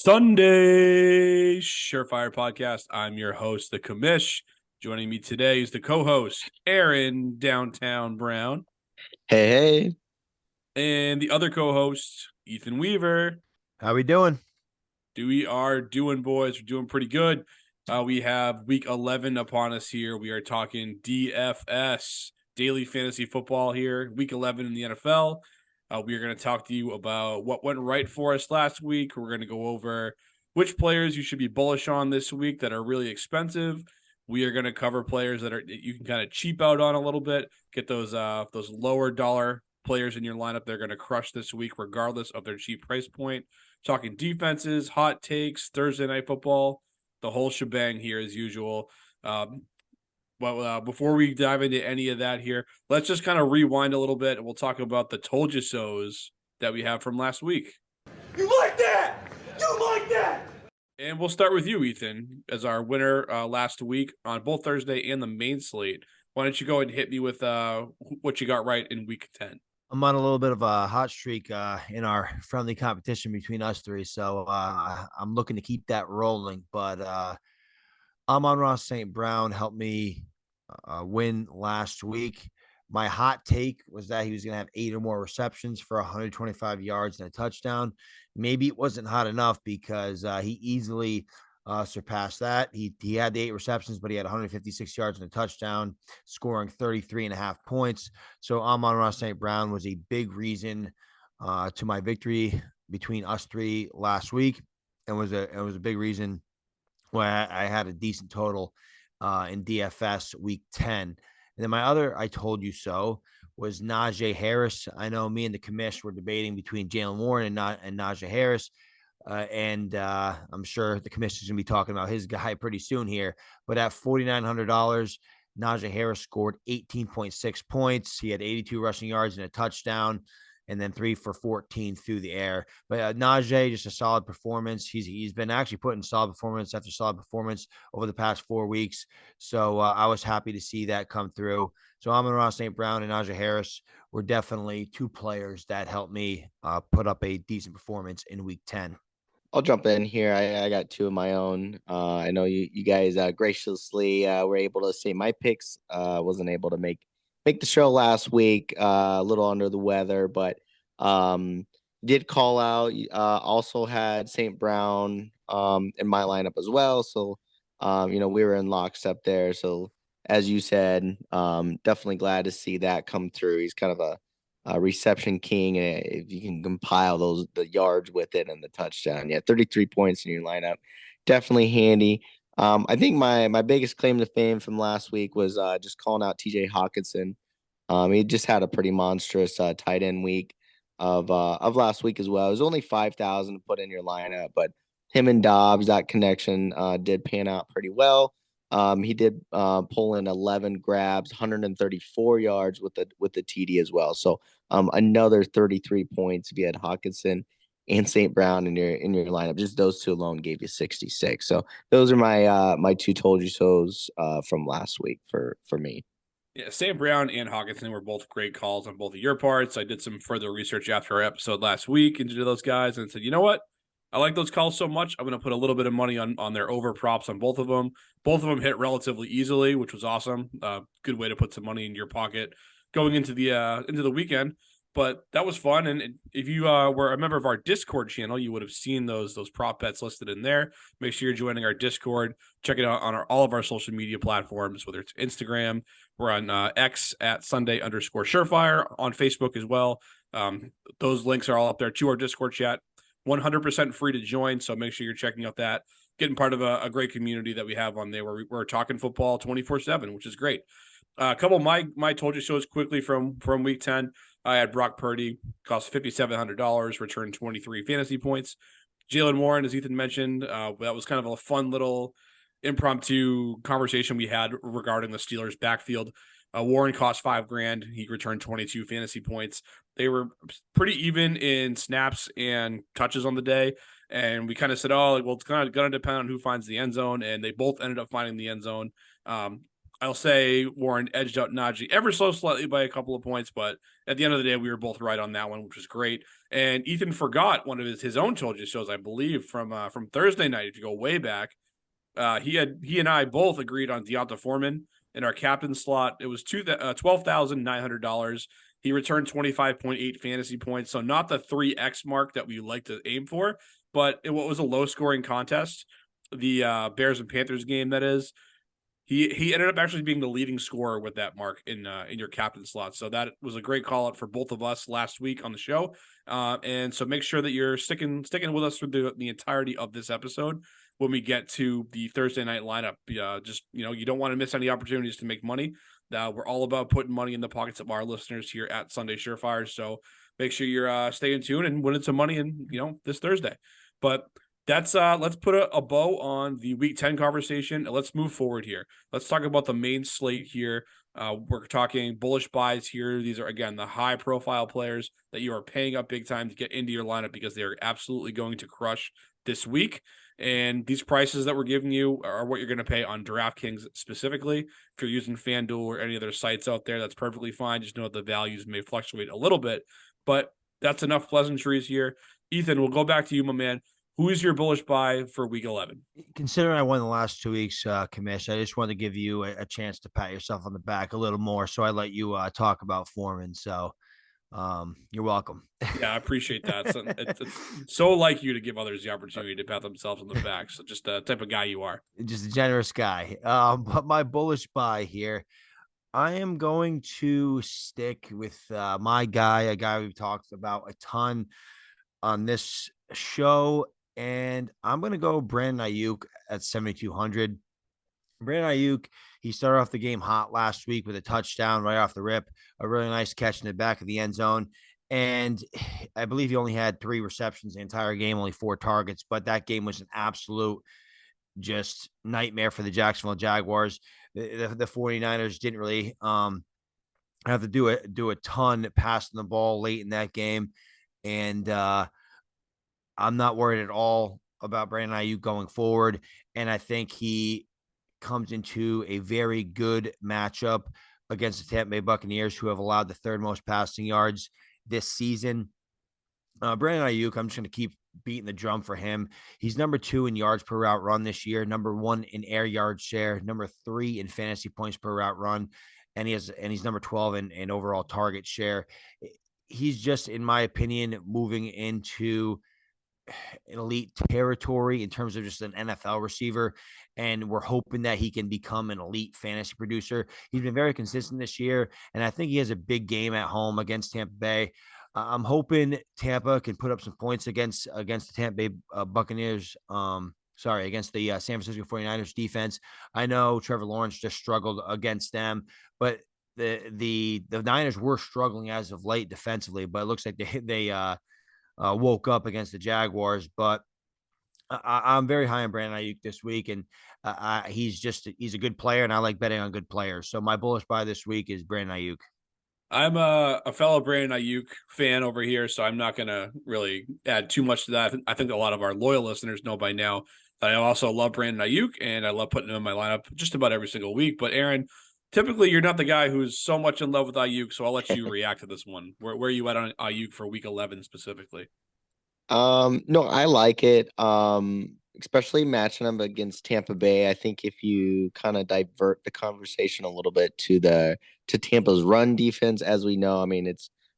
Sunday Surefire Podcast. I'm your host, the Commish. Joining me today is the co-host, Aaron Downtown Brown. Hey. And the other co-host, Ethan Weaver. How we doing? We are doing, boys. We're doing pretty good. We have week 11 upon us here. We are talking DFS, Daily Fantasy Football here, week 11 in the NFL. We are going to talk to you about what went right for us last week. We're going to go over which players you should be bullish on this week that are really expensive. We are going to cover players that you can kind of cheap out on a little bit, get those lower dollar players in your lineup. They're going to crush this week regardless of their cheap price point. Talking defenses, hot takes, Thursday Night Football, the whole shebang here as usual. But before we dive into any of that here, let's just kind of rewind a little bit and we'll talk about the told you so's that we have from last week. You like that? You like that? And we'll start with you, Ethan, as our winner last week on both Thursday and the main slate. Why don't you go ahead and hit me with what you got right in week 10? I'm on a little bit of a hot streak in our friendly competition between us three, so I'm looking to keep that rolling. But Amon-Ra St. Brown helped me win last week. My hot take was that he was going to have 8 or more receptions for 125 yards and a touchdown. Maybe it wasn't hot enough because he easily surpassed that. He had the 8 receptions, but he had 156 yards and a touchdown, scoring 33.5 points. So Amon-Ra St. Brown was a big reason to my victory between us three last week, and was a big reason why I had a decent total in DFS week 10. And then my other I told you so was Najee Harris. I know me and the commish were debating between Jalen Warren and Najee Harris. And I'm sure the commissioner's going to be talking about his guy pretty soon here. But at $4,900, Najee Harris scored 18.6 points. He had 82 rushing yards and a touchdown, and then 3 for 14 through the air. But Najee, just a solid performance. He's been actually putting solid performance after solid performance over the past 4 weeks. So I was happy to see that come through. So Amon-Ra St. Brown and Najee Harris were definitely 2 players that helped me put up a decent performance in week 10. I'll jump in here. I got 2 of my own. I know you guys graciously were able to say my picks. Wasn't able to make the show last week. A little under the weather, but did call out. Also had St. Brown in my lineup as well. So we were in lockstep there. So as you said, definitely glad to see that come through. He's kind of a reception king, and if you can compile the yards with it and the touchdown, 33 points in your lineup, definitely handy. I think my biggest claim to fame from last week was just calling out TJ Hawkinson. He just had a pretty monstrous tight end week of last week as well. It was only 5,000 to put in your lineup, but him and Dobbs, that connection did pan out pretty well. He did pull in 11 grabs, 134 yards with the TD as well. So another 33 points if you had Hawkinson and St. Brown in your lineup. Just those 2 alone gave you 66. So those are my 2 told you so's from last week for me. Yeah, St. Brown and Hawkinson were both great calls on both of your parts. I did some further research after our episode last week into those guys and said, you know what? I like those calls so much. I'm going to put a little bit of money on their over props on both of them. Both of them hit relatively easily, which was awesome. Good way to put some money in your pocket going into the weekend. But that was fun. And if you were a member of our Discord channel, you would have seen those prop bets listed in there. Make sure you're joining our Discord. Check it out on all of our social media platforms, whether it's Instagram. We're on X at Sunday_Surefire, on Facebook as well. Those links are all up there to our Discord chat. 100% free to join, so make sure you're checking out that, getting part of a great community that we have on there where we're talking football 24/7, which is great. A couple of my told you shows quickly from week 10. I had Brock Purdy, cost $5,700, returned 23 fantasy points. Jalen Warren, as Ethan mentioned, that was kind of a fun little impromptu conversation we had regarding the Steelers' backfield. Warren cost $5,000. He returned 22 fantasy points. They were pretty even in snaps and touches on the day. And we kind of said, it's kind of going to depend on who finds the end zone. And they both ended up finding the end zone. I I'll say Warren edged out Najee ever so slightly by a couple of points, but at the end of the day, we were both right on that one, which was great. And Ethan forgot one of his own told you shows, I believe, from Thursday night. If you go way back, he and I both agreed on Deonta Foreman in our captain slot. It was $12,900. He returned 25.8 fantasy points, so not the 3x mark that we like to aim for, but what was a low scoring contest, the Bears and Panthers game, that is. He ended up actually being the leading scorer with that mark in your captain slot. So that was a great call out for both of us last week on the show. And so make sure that you're sticking with us through the entirety of this episode. When we get to the Thursday night lineup, just, you don't want to miss any opportunities to make money. We're all about putting money in the pockets of our listeners here at Sunday Surefire. So make sure you're staying tuned and winning some money in, this Thursday. But that's let's put a bow on the week 10 conversation and let's move forward here. Let's talk about the main slate here. We're talking bullish buys here. These are, again, the high profile players that you are paying up big time to get into your lineup because they're absolutely going to crush this week. And these prices that we're giving you are what you're going to pay on DraftKings specifically. If you're using FanDuel or any other sites out there, that's perfectly fine. Just know the values may fluctuate a little bit, but that's enough pleasantries here. Ethan, we'll go back to you, my man. Who is your bullish buy for week 11? Considering I won the last 2 weeks, Commish, I just wanted to give you a chance to pat yourself on the back a little more. So I let you talk about Foreman. So you're welcome. Yeah, I appreciate that. So it's so like you to give others the opportunity to pat themselves on the back. So just the type of guy you are. Just a generous guy. But my bullish buy here, I am going to stick with my guy, a guy we've talked about a ton on this show. And I'm going to go Brandon Ayuk at 7,200. Brandon Ayuk, he started off the game hot last week with a touchdown right off the rip, a really nice catch in the back of the end zone. And I believe he only had 3 receptions the entire game, only 4 targets, but that game was an absolute just nightmare for the Jacksonville Jaguars. The 49ers didn't really have to do a ton passing the ball late in that game. And I'm not worried at all about Brandon Ayuk going forward. And I think he comes into a very good matchup against the Tampa Bay Buccaneers, who have allowed the 3rd most passing yards this season. Brandon Ayuk, I'm just going to keep beating the drum for him. He's number 2 in yards per route run this year, number 1 in air yard share, number 3 in fantasy points per route run, and he's number 12 in overall target share. He's just, in my opinion, moving into elite territory in terms of just an NFL receiver, and we're hoping that he can become an elite fantasy producer. He's been very consistent this year, and I think he has a big game at home against Tampa Bay. I'm hoping Tampa can put up some points against the Tampa Bay Buccaneers. Against the San Francisco 49ers defense. I know Trevor Lawrence just struggled against them, but the Niners were struggling as of late defensively, but it looks like they woke up against the Jaguars. But I'm very high on Brandon Ayuk this week, and he's a good player, and I like betting on good players. So my bullish buy this week is Brandon Ayuk. I'm a fellow Brandon Ayuk fan over here, so I'm not going to really add too much to that. I think a lot of our loyal listeners know by now that I also love Brandon Ayuk, and I love putting him in my lineup just about every single week. But Aaron, typically you're not the guy who's so much in love with Ayuk, so I'll let you react to this one. Where are you at on Ayuk for week 11 specifically? No, I like it. Especially matching them against Tampa Bay. I think if you kind of divert the conversation a little bit to Tampa's run defense, as we know, I mean,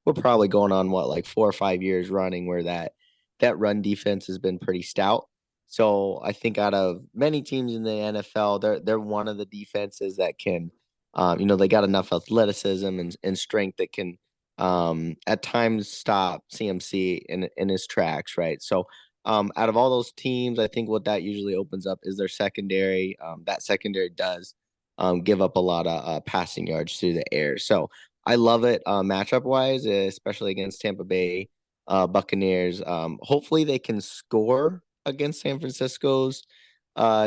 we're probably going on like 4 or 5 years running where that run defense has been pretty stout. So I think out of many teams in the NFL, they're one of the defenses that can, they got enough athleticism and strength that can at times stop CMC in his tracks, right? So out of all those teams, I think what that usually opens up is their secondary. That secondary does give up a lot of passing yards through the air. So I love it matchup wise, especially against Tampa Bay Buccaneers. Hopefully they can score against San Francisco's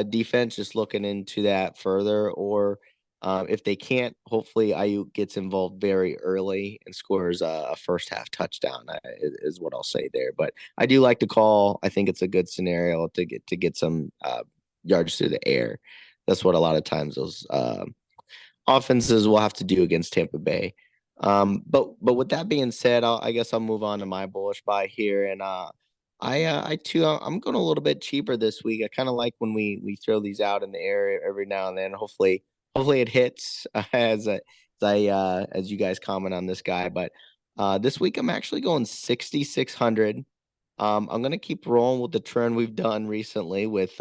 defense, just looking into that further. Or if they can't, hopefully Ayuk gets involved very early and scores a first half touchdown is what I'll say there. But I do like to call. I think it's a good scenario to get some yards through the air. That's what a lot of times those offenses will have to do against Tampa Bay. But with that being said, I guess I'll move on to my bullish buy here, and I too I'm going a little bit cheaper this week. I kind of like when we throw these out in the air every now and then. Hopefully it hits as you guys comment on this guy. But this week I'm actually going 6,600. I'm gonna keep rolling with the trend we've done recently with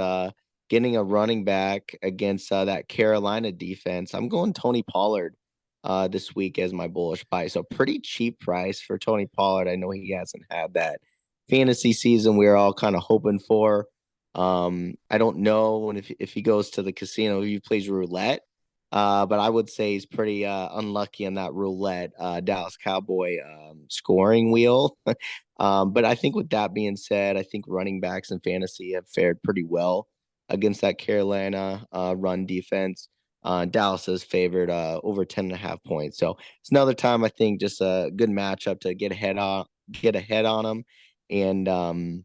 getting a running back against that Carolina defense. I'm going Tony Pollard this week as my bullish buy. So pretty cheap price for Tony Pollard. I know he hasn't had that fantasy season we are all kind of hoping for. I don't know if he goes to the casino, if he plays roulette. But I would say he's pretty unlucky in that roulette Dallas Cowboy scoring wheel. But I think with that being said, I think running backs in fantasy have fared pretty well against that Carolina run defense. Dallas is favored over 10.5 points. So it's another time I think just a good matchup to get ahead on them and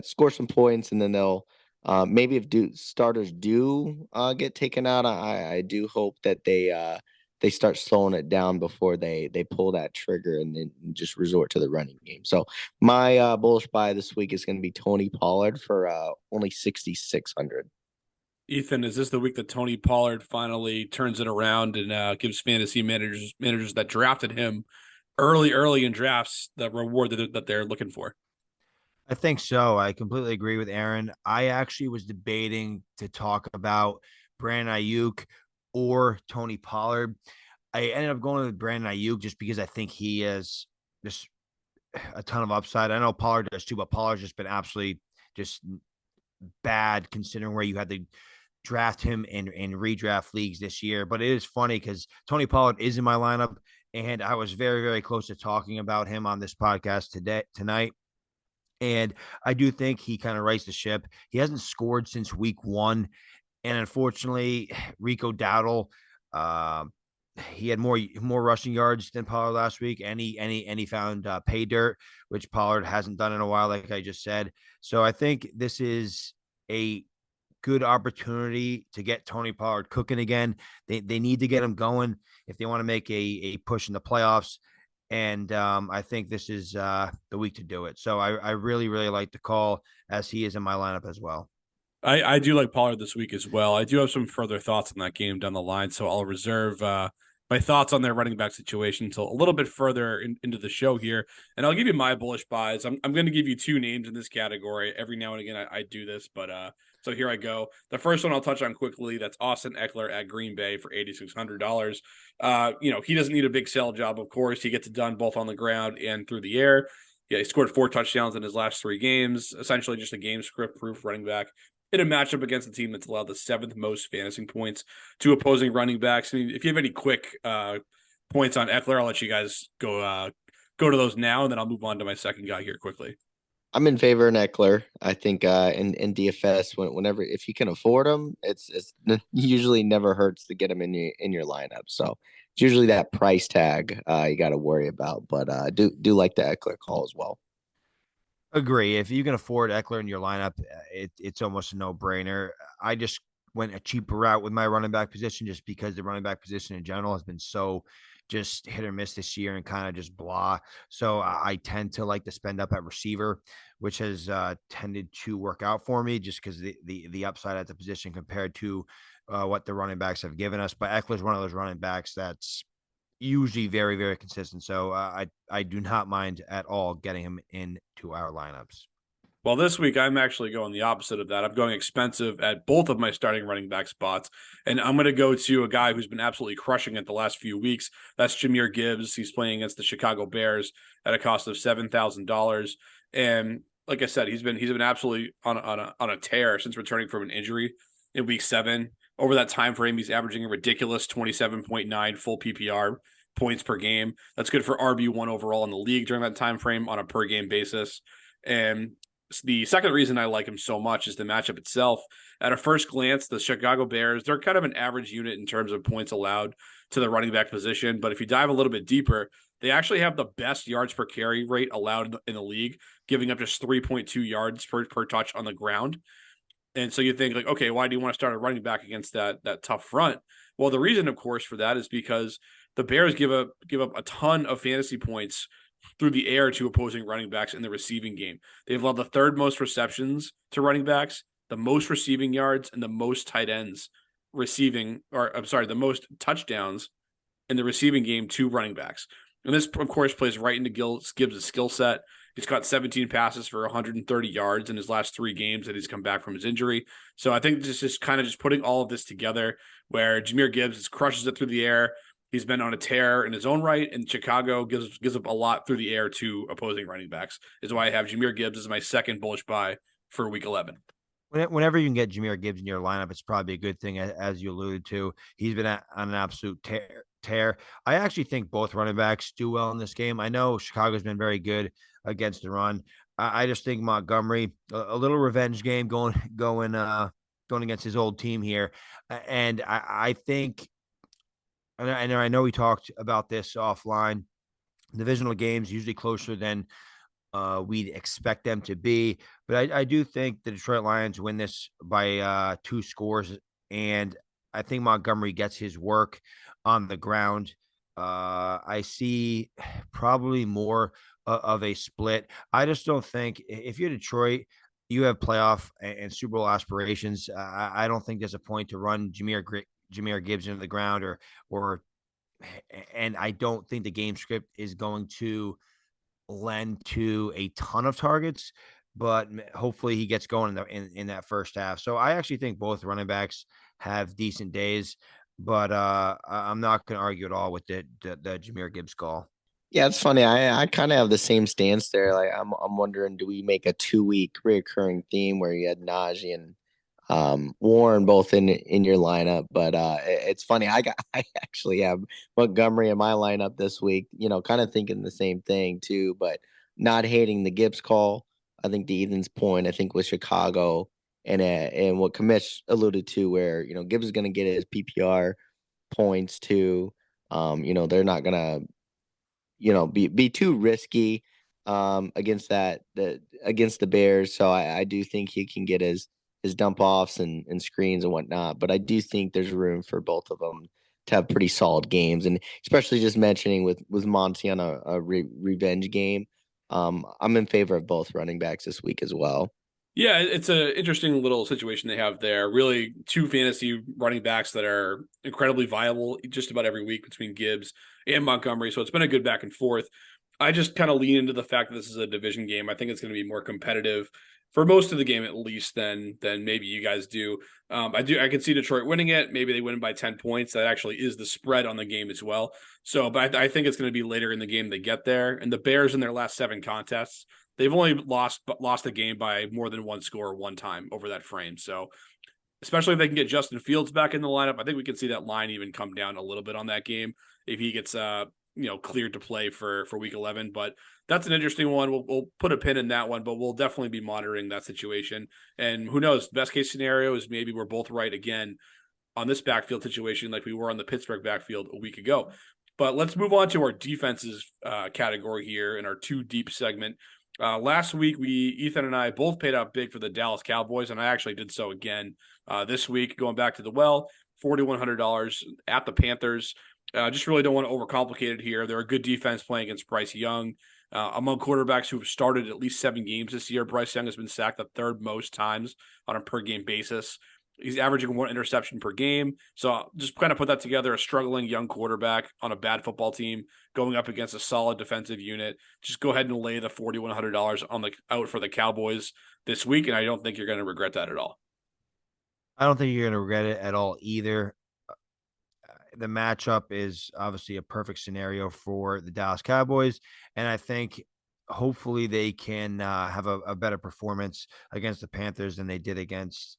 score some points, and then they'll maybe if starters do get taken out, I do hope that they start slowing it down before they pull that trigger and then just resort to the running game. So my bullish buy this week is going to be Tony Pollard for only 6,600. Ethan, is this the week that Tony Pollard finally turns it around and gives fantasy managers that drafted him early in drafts the reward that they're looking for? I think so. I completely agree with Aaron. I actually was debating to talk about Brandon Ayuk or Tony Pollard. I ended up going with Brandon Ayuk just because I think he has just a ton of upside. I know Pollard does too, but Pollard's just been absolutely just bad considering where you had to draft him in redraft leagues this year. But it is funny because Tony Pollard is in my lineup, and I was very, very close to talking about him on this podcast tonight. And I do think he kind of rights the ship. He hasn't scored since week 1. And unfortunately, Rico Dowdle, uh, he had more rushing yards than Pollard last week, and he found pay dirt, which Pollard hasn't done in a while, like I just said. So I think this is a good opportunity to get Tony Pollard cooking again. They need to get him going if they want to make a push in the playoffs. And I think this is the week to do it. So I really, really like the call as he is in my lineup as well. I do like Pollard this week as well. I do have some further thoughts on that game down the line, so I'll reserve my thoughts on their running back situation until a little bit further into the show here. And I'll give you my bullish buys. I'm going to give you 2 names in this category. Every now and again, I do this, but so here I go. The first one I'll touch on quickly. That's Austin Eckler at Green Bay for $8,600. He doesn't need a big sell job, of course. He gets it done both on the ground and through the air. Yeah, he scored 4 touchdowns in his last 3 games. Essentially just a game script proof running back in a matchup against a team that's allowed the 7th most fantasy points to opposing running backs. I mean, if you have any quick points on Eckler, I'll let you guys go to those now, and then I'll move on to my second guy here quickly. I'm in favor of Eckler. I think in DFS whenever if you can afford him, it's usually never hurts to get him in your lineup. So it's usually that price tag you got to worry about. But do like the Eckler call as well. Agree. If you can afford Eckler in your lineup, it's almost a no-brainer. I just went a cheaper route with my running back position just because the running back position in general has been so just hit or miss this year and kind of just blah. So I tend to like to spend up at receiver, which has tended to work out for me just because the upside at the position compared to what the running backs have given us. But Eckler's one of those running backs that's usually very, very consistent. So I do not mind at all getting him into our lineups. Well, this week I'm actually going the opposite of that. I'm going expensive at both of my starting running back spots, and I'm going to go to a guy who's been absolutely crushing it the last few weeks. That's Jahmyr Gibbs. He's playing against the Chicago Bears at a cost of $7,000, and like I said, he's been absolutely on a tear since returning from an injury in week 7. Over that time frame, he's averaging a ridiculous 27.9 full PPR points per game. That's good for RB1 overall in the league during that time frame on a per game basis. And the second reason I like him so much is the matchup itself. At a first glance, the Chicago Bears, they're kind of an average unit in terms of points allowed to the running back position. But if you dive a little bit deeper, they actually have the best yards per carry rate allowed in the league, giving up just 3.2 yards per touch on the ground. And so you think like, okay, why do you want to start a running back against that tough front? Well, the reason, of course, for that is because the Bears give up a ton of fantasy points through the air to opposing running backs in the receiving game. They've allowed the third most receptions to running backs, the most receiving yards, and the most tight ends receiving, or I'm sorry, the most touchdowns in the receiving game to running backs. And this, of course, plays right into Gibbs' skill set. He's got 17 passes for 130 yards in his last 3 games that he's come back from his injury. So I think this is kind of just putting all of this together where Jahmyr Gibbs crushes it through the air. He's been on a tear in his own right, and Chicago gives up a lot through the air to opposing running backs. Is why I have Jahmyr Gibbs as my second bullish buy for Week 11. Whenever you can get Jahmyr Gibbs in your lineup, it's probably a good thing, as you alluded to. He's been on an absolute tear. I actually think both running backs do well in this game. I know Chicago's been very good against the run. I just think Montgomery, a little revenge game going against his old team here. And I think, and I know we talked about this offline, divisional games usually closer than we'd expect them to be. But I do think the Detroit Lions win this by 2 scores. And I think Montgomery gets his work on the ground. I see probably more of a split. I just don't think if you're Detroit, you have playoff and Super Bowl aspirations. I don't think there's a point to run Jahmyr Gibbs into the ground or, and I don't think the game script is going to lend to a ton of targets, but hopefully he gets going in that first half. So I actually think both running backs have decent days, but I'm not going to argue at all with the Jahmyr Gibbs call. Yeah, it's funny. I kind of have the same stance there. Like I'm wondering, do we make a 2-week recurring theme where you had Najee and Warren both in your lineup? But it's funny. I actually have Montgomery in my lineup this week. Kind of thinking the same thing too, but not hating the Gibbs call. I think to Ethan's point, I think with Chicago and what Kamish alluded to, where Gibbs is going to get his PPR points too. They're not gonna be too risky against against the Bears. So I do think he can get his dump offs and screens and whatnot. But I do think there's room for both of them to have pretty solid games, and especially just mentioning with Monty on a revenge game. I'm in favor of both running backs this week as well. Yeah, it's an interesting little situation they have there. Really, 2 fantasy running backs that are incredibly viable just about every week between Gibbs and Montgomery. So it's been a good back and forth. I just kind of lean into the fact that this is a division game. I think it's going to be more competitive for most of the game, at least, than maybe you guys do. I can see Detroit winning it. Maybe they win by 10 points. That actually is the spread on the game as well. So, but I think it's going to be later in the game they get there. And the Bears in their last 7 contests, they've only lost the game by more than 1 score one time over that frame. So especially if they can get Justin Fields back in the lineup, I think we can see that line even come down a little bit on that game if he gets cleared to play for Week 11. But that's an interesting one. We'll put a pin in that one, but we'll definitely be monitoring that situation. And who knows? Best case scenario is maybe we're both right again on this backfield situation, like we were on the Pittsburgh backfield a week ago. But let's move on to our defenses category here in our 2 deep segment. Last week, Ethan and I both paid out big for the Dallas Cowboys, and I actually did so again this week, going back to the well, $4,100 at the Panthers. Just really don't want to overcomplicate it here. They're a good defense playing against Bryce Young. Among quarterbacks who have started at least 7 games this year, Bryce Young has been sacked the 3rd most times on a per-game basis. He's averaging 1 interception per game. So just kind of put that together, a struggling young quarterback on a bad football team going up against a solid defensive unit. Just go ahead and lay the $4,100 out for the Cowboys this week, and I don't think you're going to regret that at all. I don't think you're going to regret it at all either. The matchup is obviously a perfect scenario for the Dallas Cowboys, and I think hopefully they can have a better performance against the Panthers than they did against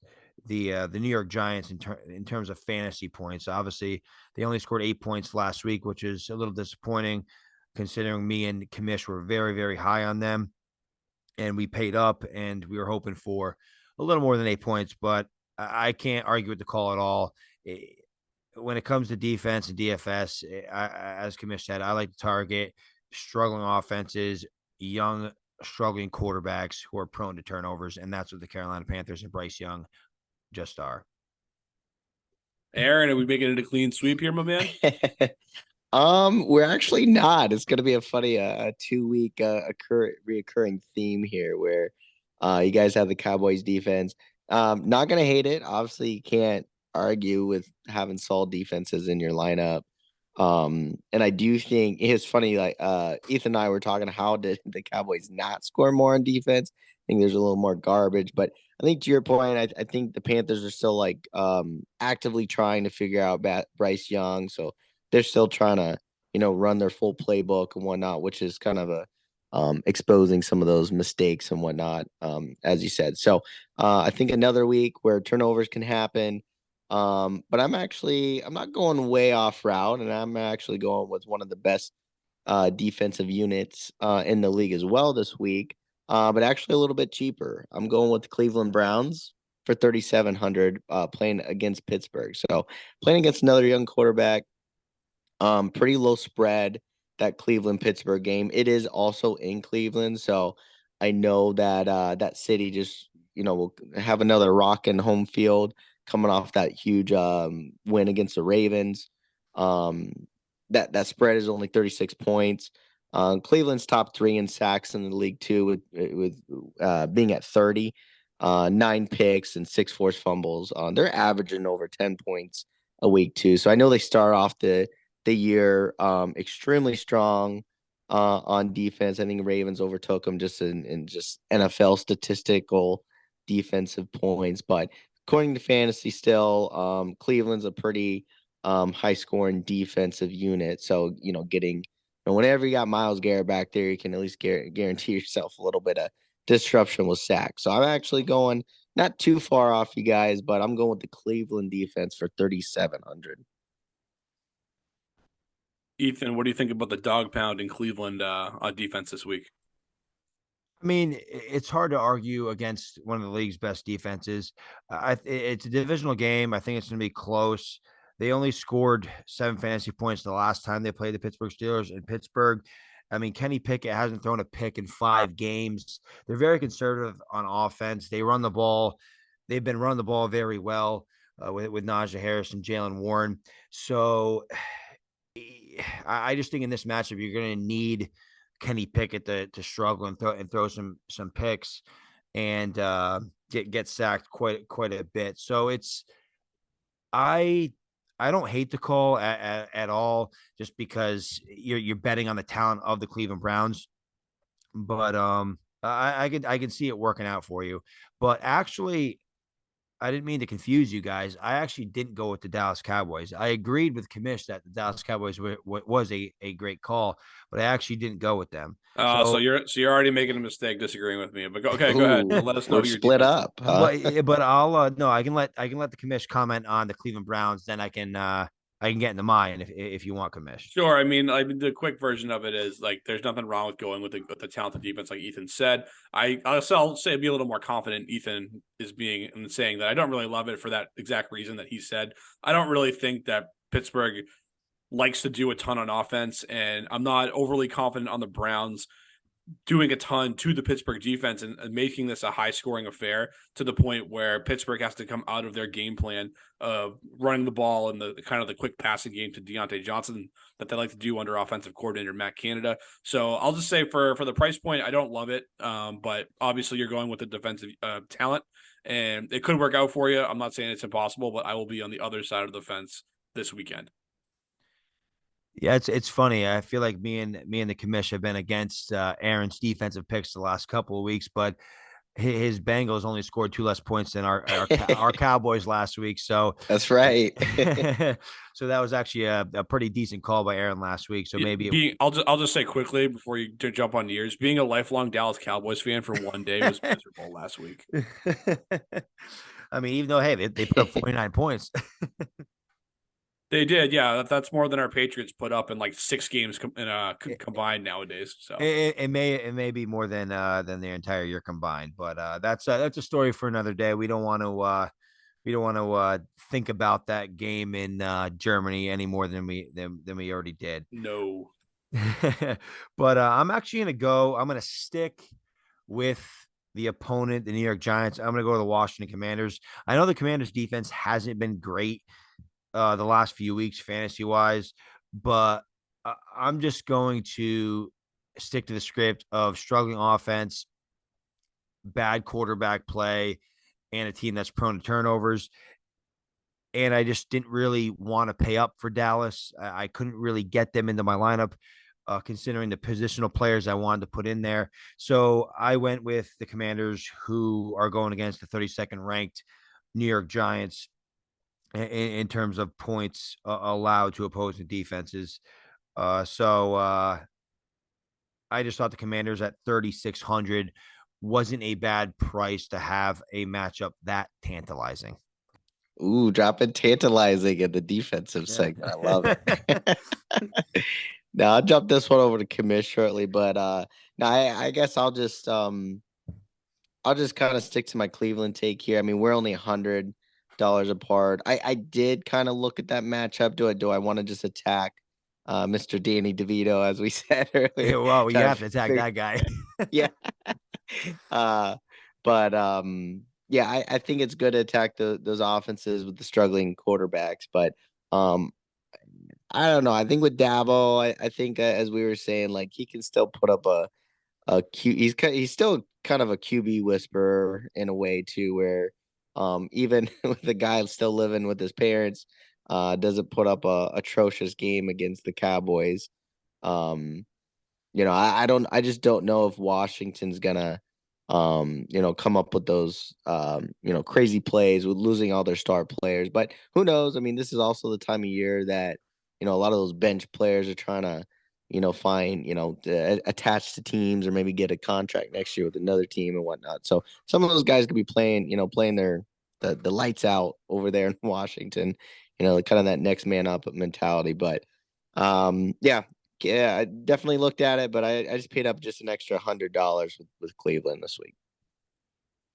the New York Giants in terms of fantasy points. Obviously, they only scored 8 points last week, which is a little disappointing considering me and Kamish were very, very high on them, and we paid up, and we were hoping for a little more than 8 points, but I can't argue with the call at all. When it comes to defense and DFS, as Kamish said, I like to target struggling offenses, young, struggling quarterbacks who are prone to turnovers, and that's what the Carolina Panthers and Bryce Young just are. Aaron, are we making it a clean sweep here, my man? We're actually not. It's gonna be a funny 2 week reoccurring theme here where you guys have the Cowboys defense. Not gonna hate it. Obviously, you can't argue with having solid defenses in your lineup. And I do think it's funny, like Ethan and I were talking, how did the Cowboys not score more on defense? I think there's a little more garbage, but I think to your point, I think the Panthers are still like actively trying to figure out Bryce Young. So they're still trying to, run their full playbook and whatnot, which is kind of a exposing some of those mistakes and whatnot, as you said. So I think another week where turnovers can happen. But I'm not going way off route, and I'm actually going with one of the best defensive units in the league as well this week. But actually a little bit cheaper. I'm going with the Cleveland Browns for 3,700 playing against Pittsburgh. So playing against another young quarterback. Pretty low spread, that Cleveland Pittsburgh game. It is also in Cleveland, so I know that that city just will have another rockin' home field coming off that huge win against the Ravens. Um, that spread is only 36 points. Cleveland's top 3 in sacks in the league too, with being at 30, 9 picks and 6 forced fumbles. They're averaging over 10 points a week too. So I know they start off the year extremely strong on defense. I think Ravens overtook them just in just NFL statistical defensive points. But according to fantasy, still Cleveland's a pretty high scoring defensive unit. So getting whenever you got Myles Garrett back there, you can at least guarantee yourself a little bit of disruption with sacks. So I'm actually going not too far off you guys, but I'm going with the Cleveland defense for 3,700. Ethan, what do you think about the dog pound in Cleveland on defense this week? I mean, it's hard to argue against one of the league's best defenses. It's a divisional game. I think it's going to be close. They only scored 7 fantasy points the last time they played the Pittsburgh Steelers in Pittsburgh. I mean, Kenny Pickett hasn't thrown a pick in 5 games. They're very conservative on offense. They run the ball. They've been running the ball very well with Najee Harris and Jalen Warren. So I just think in this matchup, you're going to need Kenny Pickett to struggle and throw some picks and get sacked quite a bit. So I don't hate the call at all, just because you're betting on the talent of the Cleveland Browns. But I could see it working out for you. But actually, I didn't mean to confuse you guys. I actually didn't go with the Dallas Cowboys. I agreed with Kamish that the Dallas Cowboys was a great call, but I actually didn't go with them. So you're already making a mistake disagreeing with me. But okay, go ahead. Ooh, Let us know we're who your split defense is. up. Huh? But I'll no, I can let the Kamish comment on the Cleveland Browns. Then I can get into mine if you want, Kamish. Sure. I mean, the quick version of it is like there's nothing wrong with going with the talented defense, like Ethan said. I'll say be a little more confident. Ethan is being and saying that I don't really love it for that exact reason that he said. I don't really think that Pittsburgh likes to do a ton on offense, and I'm not overly confident on the Browns doing a ton to the Pittsburgh defense and making this a high scoring affair to the point where Pittsburgh has to come out of their game plan of running the ball and the kind of the quick passing game to Deontay Johnson that they like to do under offensive coordinator Matt Canada. So I'll just say for the price point, I don't love it. But obviously you're going with the defensive talent and it could work out for you. I'm not saying it's impossible, but I will be on the other side of the fence this weekend. Yeah, it's funny. I feel like me and the commish have been against Aaron's defensive picks the last couple of weeks, but his Bengals only scored 2 less points than our Cowboys last week. So That's right. so that was actually a pretty decent call by Aaron last week. So maybe I'll just say quickly before you jump on yours, being a lifelong Dallas Cowboys fan for one day was miserable last week. I mean, even though hey, they put up 49 points. They did, yeah. That's more than our Patriots put up in like 6 games combined nowadays. So it may be more than their entire year combined, but that's a story for another day. We don't want to think about that game in Germany any more than we already did. No, but I'm actually I'm gonna stick with the opponent, the New York Giants. I'm gonna go to the Washington Commanders. I know the Commanders defense hasn't been great the last few weeks fantasy wise, but I'm just going to stick to the script of struggling offense, bad quarterback play, and a team that's prone to turnovers. And I just didn't really want to pay up for Dallas. I couldn't really get them into my lineup, considering the positional players I wanted to put in there. So I went with the Commanders, who are going against the 32nd ranked New York Giants in terms of points allowed to opposing defenses. So I just thought the Commanders at 3,600 wasn't a bad price to have a matchup that tantalizing. Ooh, dropping tantalizing in the defensive segment. I love it. Now I'll jump this one over to Commish shortly, but no, I guess I'll just kind of stick to my Cleveland take here. I mean, we're only $100 apart. I did kind of look at that matchup. Do I want to just attack Mr. Danny DeVito, as we said earlier? Well, you Try have to attack that guy. yeah. uh but yeah, I think it's good to attack those offenses with the struggling quarterbacks, but um I don't know. I think with Dabo, I think as we were saying, like he can still put up a Q. He's still kind of a QB whisperer in a way too, where even with the guy still living with his parents, doesn't put up a atrocious game against the Cowboys. Um, I just don't know if Washington's gonna come up with those crazy plays with losing all their star players. But who knows? I mean, this is also the time of year that, a lot of those bench players are trying to, find, attach to teams or maybe get a contract next year with another team and whatnot. So some of those guys could be playing the lights out over there in Washington, kind of that next man up mentality. But yeah, I definitely looked at it, but I just paid up just an extra $100 with Cleveland this week.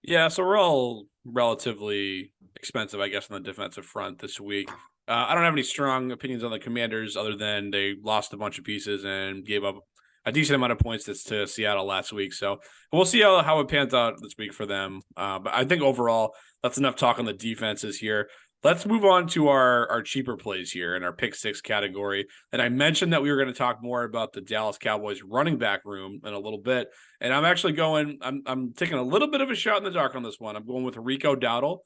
Yeah, so we're all relatively expensive, I guess, on the defensive front this week. I don't have any strong opinions on the Commanders other than they lost a bunch of pieces and gave up a decent amount of points to Seattle last week. So we'll see how it pans out this week for them. But I think overall, that's enough talk on the defenses here. Let's move on to our cheaper plays here in our pick six category. And I mentioned that we were going to talk more about the Dallas Cowboys running back room in a little bit. And I'm actually I'm taking a little bit of a shot in the dark on this one. I'm going with Rico Dowdle.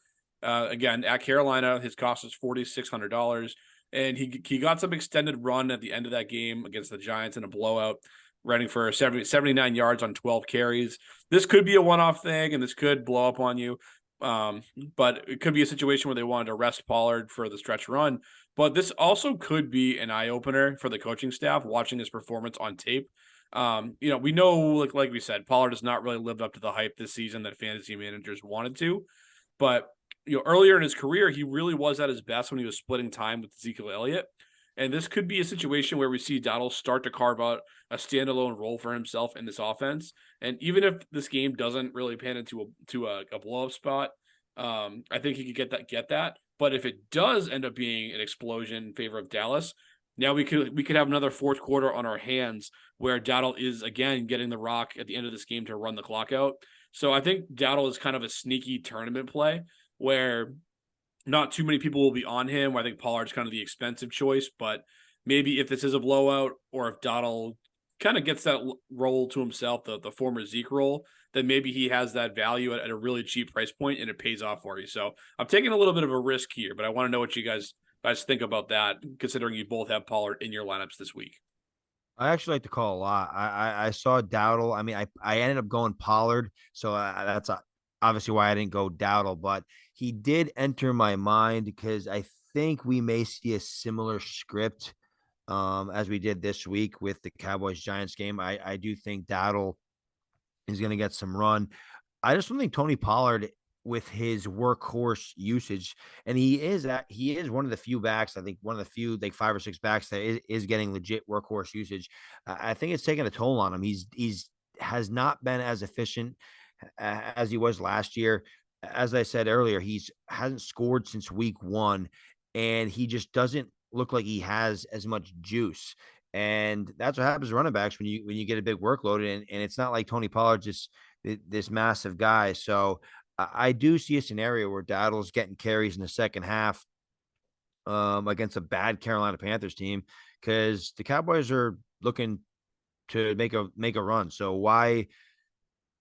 Again, at Carolina, his cost is $4,600. And he got some extended run at the end of that game against the Giants in a blowout, running for 79 yards on 12 carries. This could be a one-off thing, and this could blow up on you. But it could be a situation where they wanted to rest Pollard for the stretch run. But this also could be an eye-opener for the coaching staff watching his performance on tape. We know, like we said, Pollard has not really lived up to the hype this season that fantasy managers wanted to. But earlier in his career, he really was at his best when he was splitting time with Ezekiel Elliott. And this could be a situation where we see Donald start to carve out a standalone role for himself in this offense. And even if this game doesn't really pan into a blow up spot, I think he could get that. But if it does end up being an explosion in favor of Dallas, now we could have another fourth quarter on our hands where Dowdle is again getting the rock at the end of this game to run the clock out. So I think Dowdle is kind of a sneaky tournament play where not too many people will be on him. I think Pollard's kind of the expensive choice, but maybe if this is a blowout or if Dowdle kind of gets that role to himself, the former Zeke role, then maybe he has that value at a really cheap price point and it pays off for you. So I'm taking a little bit of a risk here, but I want to know what you guys think about that, considering you both have Pollard in your lineups this week. I actually like the call a lot. I saw Dowdle. I mean, I ended up going Pollard, so that's obviously why I didn't go Dowdle. But he did enter my mind because I think we may see a similar script as we did this week with the Cowboys Giants game. I do think Dowdle is going to get some run. I just don't think Tony Pollard, with his workhorse usage, and he is one of the few backs, I think one of the few, like 5 or 6 backs that is getting legit workhorse usage. I think it's taking a toll on him. He's has not been as efficient as he was last year. As I said earlier, he's hasn't scored since week 1, and he just doesn't look like he has as much juice. And that's what happens to running backs when you get a big workload, and it's not like Tony Pollard just this massive guy. So I do see a scenario where Dowdle's getting carries in the second half. against a bad Carolina Panthers team, because the Cowboys are looking to make a run. So why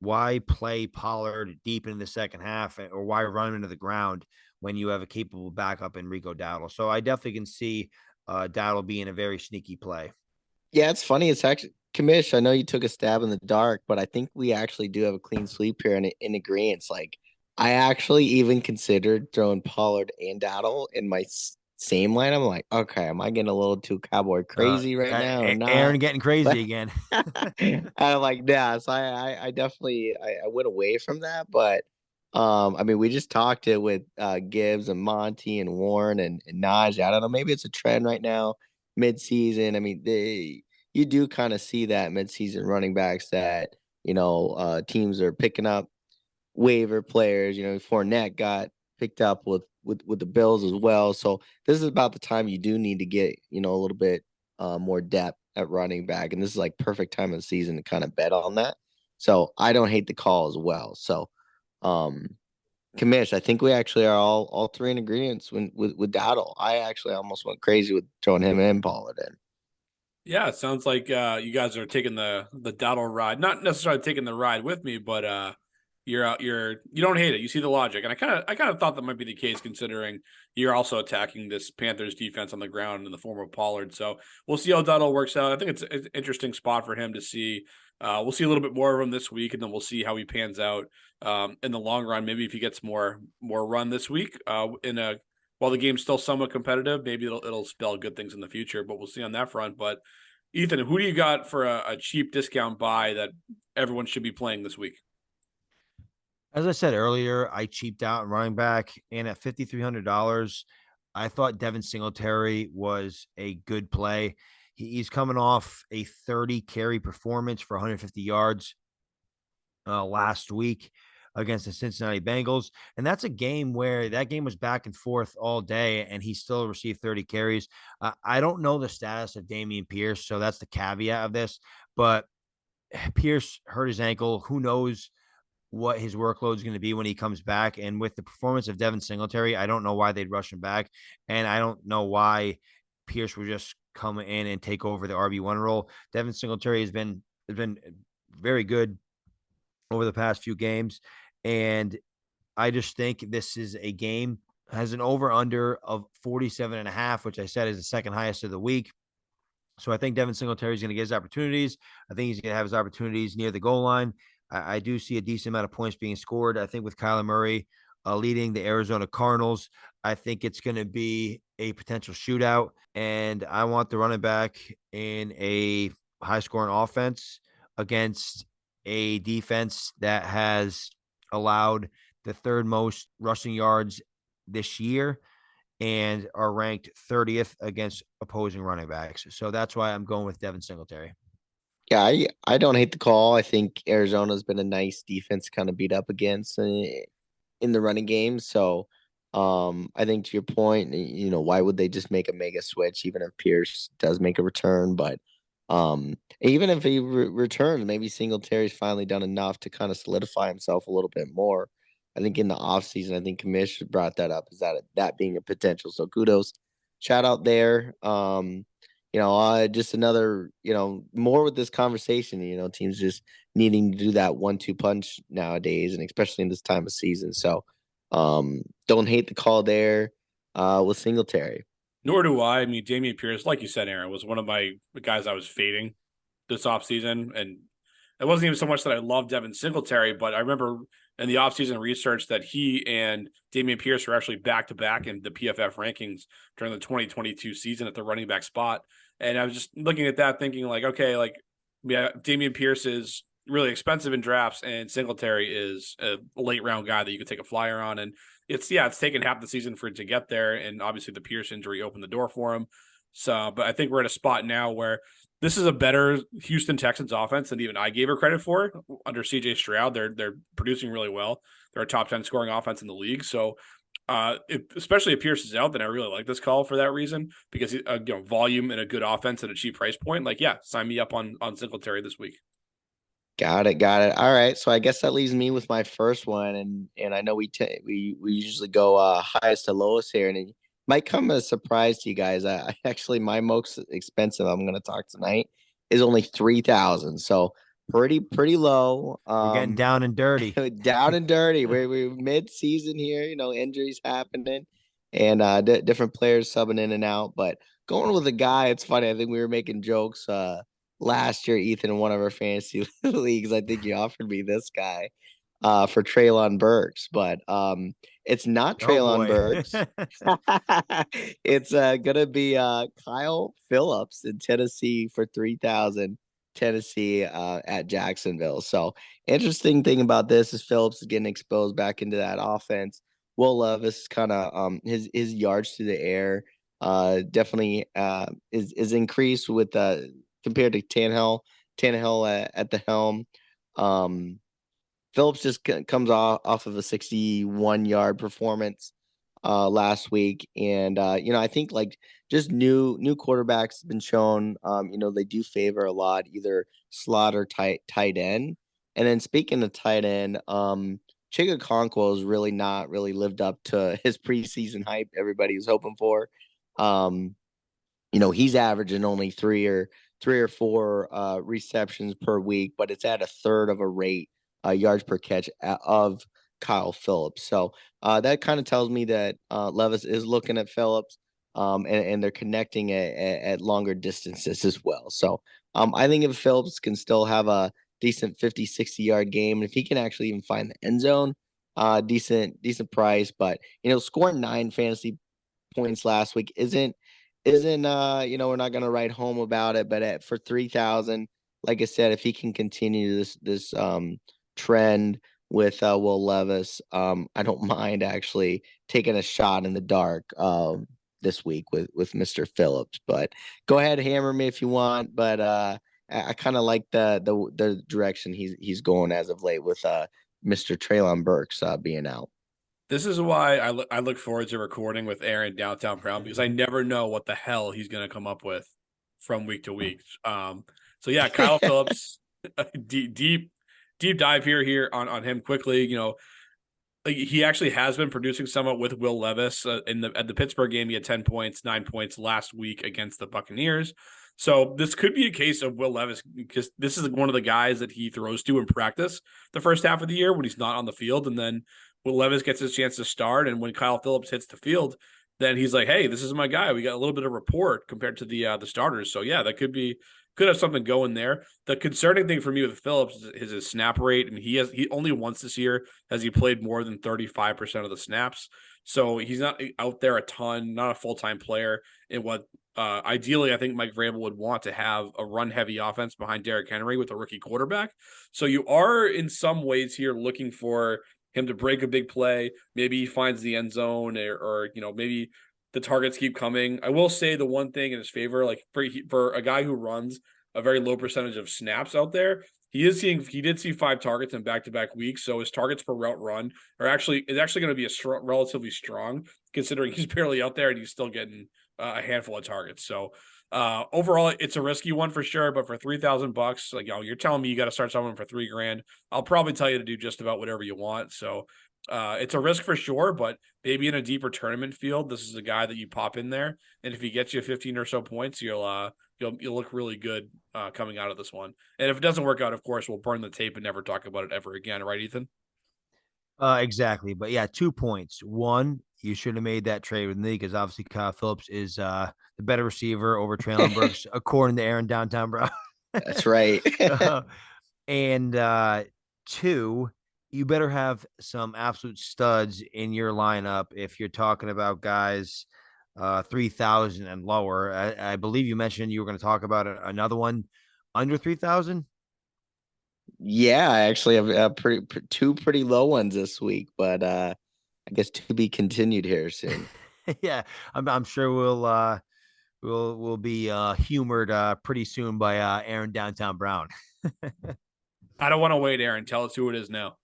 play Pollard deep in the second half, or why run him into the ground when you have a capable backup in Rico Dowdle? So I definitely can see Dowdle being a very sneaky play. Yeah, it's funny. It's actually Kamish. I know you took a stab in the dark, but I think we actually do have a clean sweep here in agreement. Like, I actually even considered throwing Pollard and Dowdle in my same line. I'm like, okay, am I getting a little too cowboy crazy right now or not? Aaron getting crazy again. I'm like, yeah. So I definitely I went away from that, but I mean, we just talked it with Gibbs and Monty and Warren and Najee. I don't know, maybe it's a trend right now, mid-season. I mean, you do kind of see that mid-season running backs that teams are picking up waiver players. Fournette got picked up with the Bills as well. So this is about the time you do need to get a little bit more depth at running back, and this is like perfect time of the season to kind of bet on that. So I don't hate the call as well. So, Kamish, I think we actually are all three in agreement with Dowdle. I actually almost went crazy with throwing him and Pollard in. Yeah, it sounds like you guys are taking the Dowdle ride. Not necessarily taking the ride with me, but you don't hate it. You see the logic, and I kind of thought that might be the case, considering you're also attacking this Panthers defense on the ground in the form of Pollard. So we'll see how Dowdle works out. I think it's an interesting spot for him to see. We'll see a little bit more of him this week, and then we'll see how he pans out in the long run. Maybe if he gets more run this week while the game's still somewhat competitive, maybe it'll spell good things in the future. But we'll see on that front. But Ethan, who do you got for a cheap discount buy that everyone should be playing this week? As I said earlier, I cheaped out in running back, and at $5,300, I thought Devin Singletary was a good play. He's coming off a 30 carry performance for 150 yards last week against the Cincinnati Bengals. And that's a game where that game was back and forth all day, and he still received 30 carries. I don't know the status of Dameon Pierce, so that's the caveat of this. But Pierce hurt his ankle. Who knows what his workload is going to be when he comes back? And with the performance of Devin Singletary, I don't know why they'd rush him back. And I don't know why Pierce would just come in and take over the RB1 role. Devin Singletary has been very good over the past few games. And I just think this is a game has an over under of 47.5, which I said is the second highest of the week. So I think Devin Singletary is going to get his opportunities. I think he's going to have his opportunities near the goal line. I do see a decent amount of points being scored. I think with Kyler Murray leading the Arizona Cardinals, I think it's going to be a potential shootout. And I want the running back in a high scoring offense against a defense that has allowed the third most rushing yards this year and are ranked 30th against opposing running backs. So that's why I'm going with Devin Singletary. Yeah, I don't hate the call. I think Arizona's been a nice defense to kind of beat up against in the running game. So I think to your point, why would they just make a mega switch even if Pierce does make a return? But even if he returns, maybe Singletary's finally done enough to kind of solidify himself a little bit more. I think in the offseason, I think Commish brought that up, is that being a potential. So kudos, shout out there. Just another, more with this conversation, teams just needing to do that 1-2 punch nowadays, and especially in this time of season. So don't hate the call there with Singletary. Nor do I. I mean, Dameon Pierce, like you said, Aaron, was one of my guys I was fading this offseason. And it wasn't even so much that I loved Devin Singletary, but I remember in the offseason research that he and Dameon Pierce were actually back-to-back in the PFF rankings during the 2022 season at the running back spot. And I was just looking at that thinking like, okay, like, yeah, Dameon Pierce is really expensive in drafts, and Singletary is a late round guy that you could take a flyer on. And it's taken half the season for it to get there. And obviously the Pierce injury opened the door for him. So, but I think we're at a spot now where this is a better Houston Texans offense than even I gave her credit for under CJ Stroud. They're producing really well. They're a top 10 scoring offense in the league. So, especially if Pierce is out, then I really like this call for that reason, because volume and a good offense at a cheap price point. Like, yeah, sign me up on Singletary this week. Got it. All right, so I guess that leaves me with my first one, and I know we usually go highest to lowest here, and might come as a surprise to you guys. I actually, my most expensive I'm going to talk tonight is only 3,000. So pretty low. We're getting down and dirty. Down and dirty. We're mid season here. Injuries happening, and different players subbing in and out. But going with a guy, it's funny. I think we were making jokes last year, Ethan, in one of our fantasy leagues. I think you offered me this guy for Treylon Burks, but it's not Oh Treylon boy. Burks. It's gonna be Kyle Phillips in Tennessee for 3,000. Tennessee at Jacksonville. So interesting thing about this is Phillips is getting exposed back into that offense. Will Levis kind of his yards through the air definitely is increased with compared to Tannehill. Tannehill at the helm. Phillips just comes off of a 61-yard performance last week, and I think like just new quarterbacks have been shown. They do favor a lot either slot or tight end. And then speaking of tight end, Chiga Conquo has really not really lived up to his preseason hype everybody was hoping for. He's averaging only three or four receptions per week, but it's at a third of a rate yards per catch of Kyle Phillips. So that kind of tells me that Levis is looking at Phillips, and they're connecting at longer distances as well. So I think if Phillips can still have a decent 50, 60-yard game, and if he can actually even find the end zone, decent price. But, scoring 9 fantasy points last week isn't we're not going to write home about it, but for 3,000, like I said, if he can continue this trend with Will Levis, I don't mind actually taking a shot in the dark this week with Mr. Phillips. But go ahead, hammer me if you want. But I kind of like the direction he's going as of late with Mr. Treylon Burks being out. This is why I look forward to recording with Aaron downtown Brown, because I never know what the hell he's going to come up with from week to week. So yeah, Kyle Phillips, deep dive here on him quickly. He actually has been producing somewhat with Will Levis at the Pittsburgh game. He had 10 points, 9 points last week against the Buccaneers. So this could be a case of Will Levis, because this is one of the guys that he throws to in practice the first half of the year when he's not on the field. And then Will Levis gets his chance to start. And when Kyle Phillips hits the field, then he's like, hey, this is my guy. We got a little bit of rapport compared to the starters. So yeah, that could have something going there. The concerning thing for me with Phillips is his snap rate, and he only once this year has he played more than 35% of the snaps. So he's not out there a ton, not a full-time player in what ideally I think Mike Vrabel would want to have a run-heavy offense behind Derrick Henry with a rookie quarterback. So you are in some ways here looking for him to break a big play. Maybe he finds the end zone, or maybe the targets keep coming. I will say the one thing in his favor, like for a guy who runs a very low percentage of snaps out there, he did see 5 targets in back-to-back weeks. So his targets per route run is actually going to be relatively strong, considering he's barely out there and he's still getting a handful of targets. So overall, it's a risky one for sure. But for $3,000, like you're telling me you got to start someone for $3,000, I'll probably tell you to do just about whatever you want. So it's a risk for sure, but maybe in a deeper tournament field, this is a guy that you pop in there, and if he gets you 15 or so points, you'll look really good coming out of this one. And if it doesn't work out, of course, we'll burn the tape and never talk about it ever again, right, Ethan? Exactly. But yeah, 2 points. One, you should have made that trade with me, because obviously Kyle Phillips is the better receiver over Treylon Burks, according to Aaron Downtown Brown. That's right. And 2, you better have some absolute studs in your lineup if you're talking about guys 3,000 and lower. I believe you mentioned you were going to talk about another one under 3,000. Yeah, I actually have two pretty low ones this week, but I guess to be continued here soon. Yeah, I'm sure we'll be humored pretty soon by Aaron Downtown Brown. I don't want to wait, Aaron. Tell us who it is now.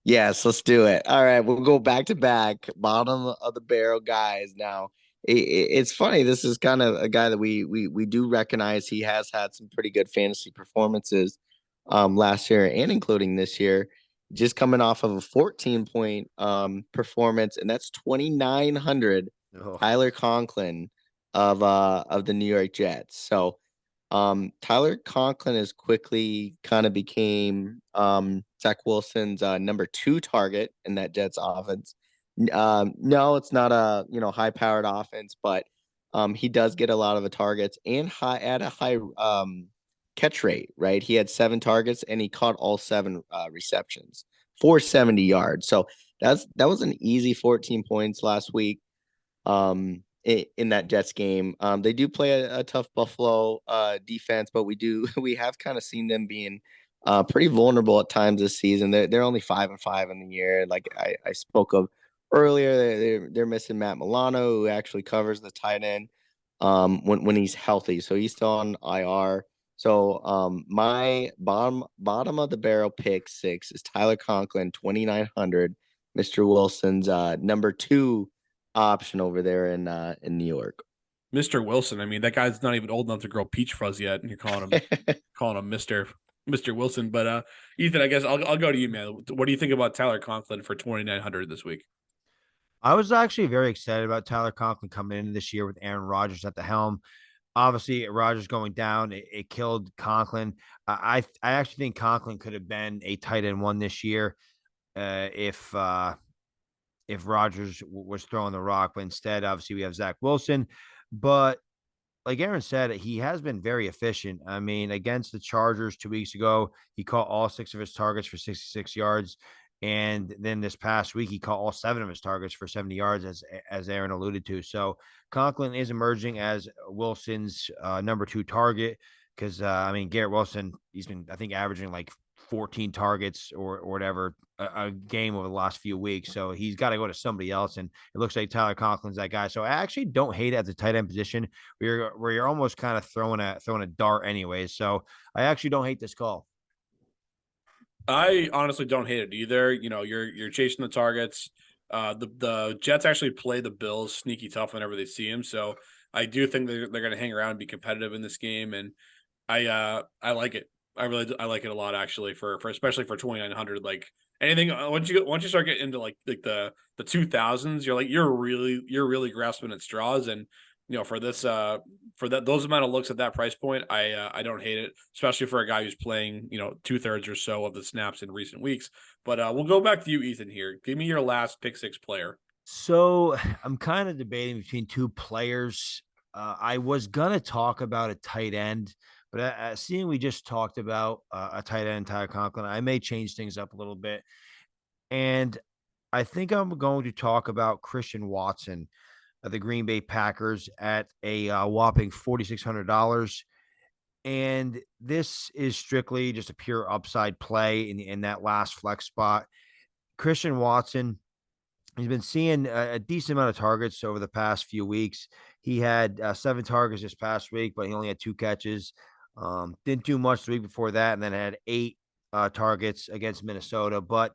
Yes, let's do it. All right, we'll go back to back, bottom of the barrel guys. Now, it's funny. This is kind of a guy that we do recognize. He has had some pretty good fantasy performances last year and including this year. just coming off of a 14-point performance, and that's 2,900. Oh. Tyler Conklin of the New York Jets. So Tyler Conklin has quickly kind of became Zach Wilson's number 2 target in that Jets offense. No, it's not a high powered offense, but he does get a lot of the targets and at a high catch rate. Right, he had 7 targets and he caught all 7 receptions for 70 yards. So that was an easy 14 points last week. In that Jets game. They do play a tough Buffalo defense, but we have kind of seen them being pretty vulnerable at times this season. They're only 5-5 in the year. Like I spoke of earlier, they're missing Matt Milano, who actually covers the tight end when he's healthy. So he's still on IR. So my bottom of the barrel pick 6 is Tyler Conklin, 2,900. Mr. Wilson's number 2 option over there in New York. Mr. Wilson. I mean, that guy's not even old enough to grow peach fuzz yet, and you're calling him Mr. Wilson. But Ethan, I guess I'll go to you, man. What do you think about Tyler Conklin for 2,900 this week? I was actually very excited about Tyler Conklin coming into this year with Aaron Rodgers at the helm. Obviously, Rodgers going down, it killed Conklin. I actually think Conklin could have been a tight end 1 this year if Rodgers was throwing the rock, but instead, obviously, we have Zach Wilson. But like Aaron said, he has been very efficient. I mean, against the Chargers 2 weeks ago, he caught all 6 of his targets for 66 yards. And then this past week, he caught all 7 of his targets for 70 yards, as Aaron alluded to. So Conklin is emerging as Wilson's number 2 target because, I mean, Garrett Wilson, he's been, I think, averaging like 14 targets or whatever a game over the last few weeks. So he's got to go to somebody else. And it looks like Tyler Conklin's that guy. So I actually don't hate it at the tight end position where you're almost kind of throwing a dart anyways. So I actually don't hate this call. I honestly don't hate it either. You know, you're chasing the targets. The Jets actually play the Bills sneaky tough whenever they see him. So I do think they're going to hang around and be competitive in this game. And I like it. I like it a lot actually for especially for 2,900. Like anything once you start getting into like the 2000s, you're really grasping at straws. And for this for those amount of looks at that price point, I don't hate it, especially for a guy who's playing 2/3 or so of the snaps in recent weeks. But we'll go back to you, Ethan. Here, give me your last pick 6 player. So I'm kind of debating between 2 players. I was gonna talk about a tight end, but seeing we just talked about a tight end, Tyler Conklin, I may change things up a little bit. And I think I'm going to talk about Christian Watson of the Green Bay Packers at a whopping $4,600. And this is strictly just a pure upside play in that last flex spot. Christian Watson, he's been seeing a decent amount of targets over the past few weeks. He had 7 targets this past week, but he only had 2 catches. Didn't do much the week before that, and then had 8 targets against Minnesota. But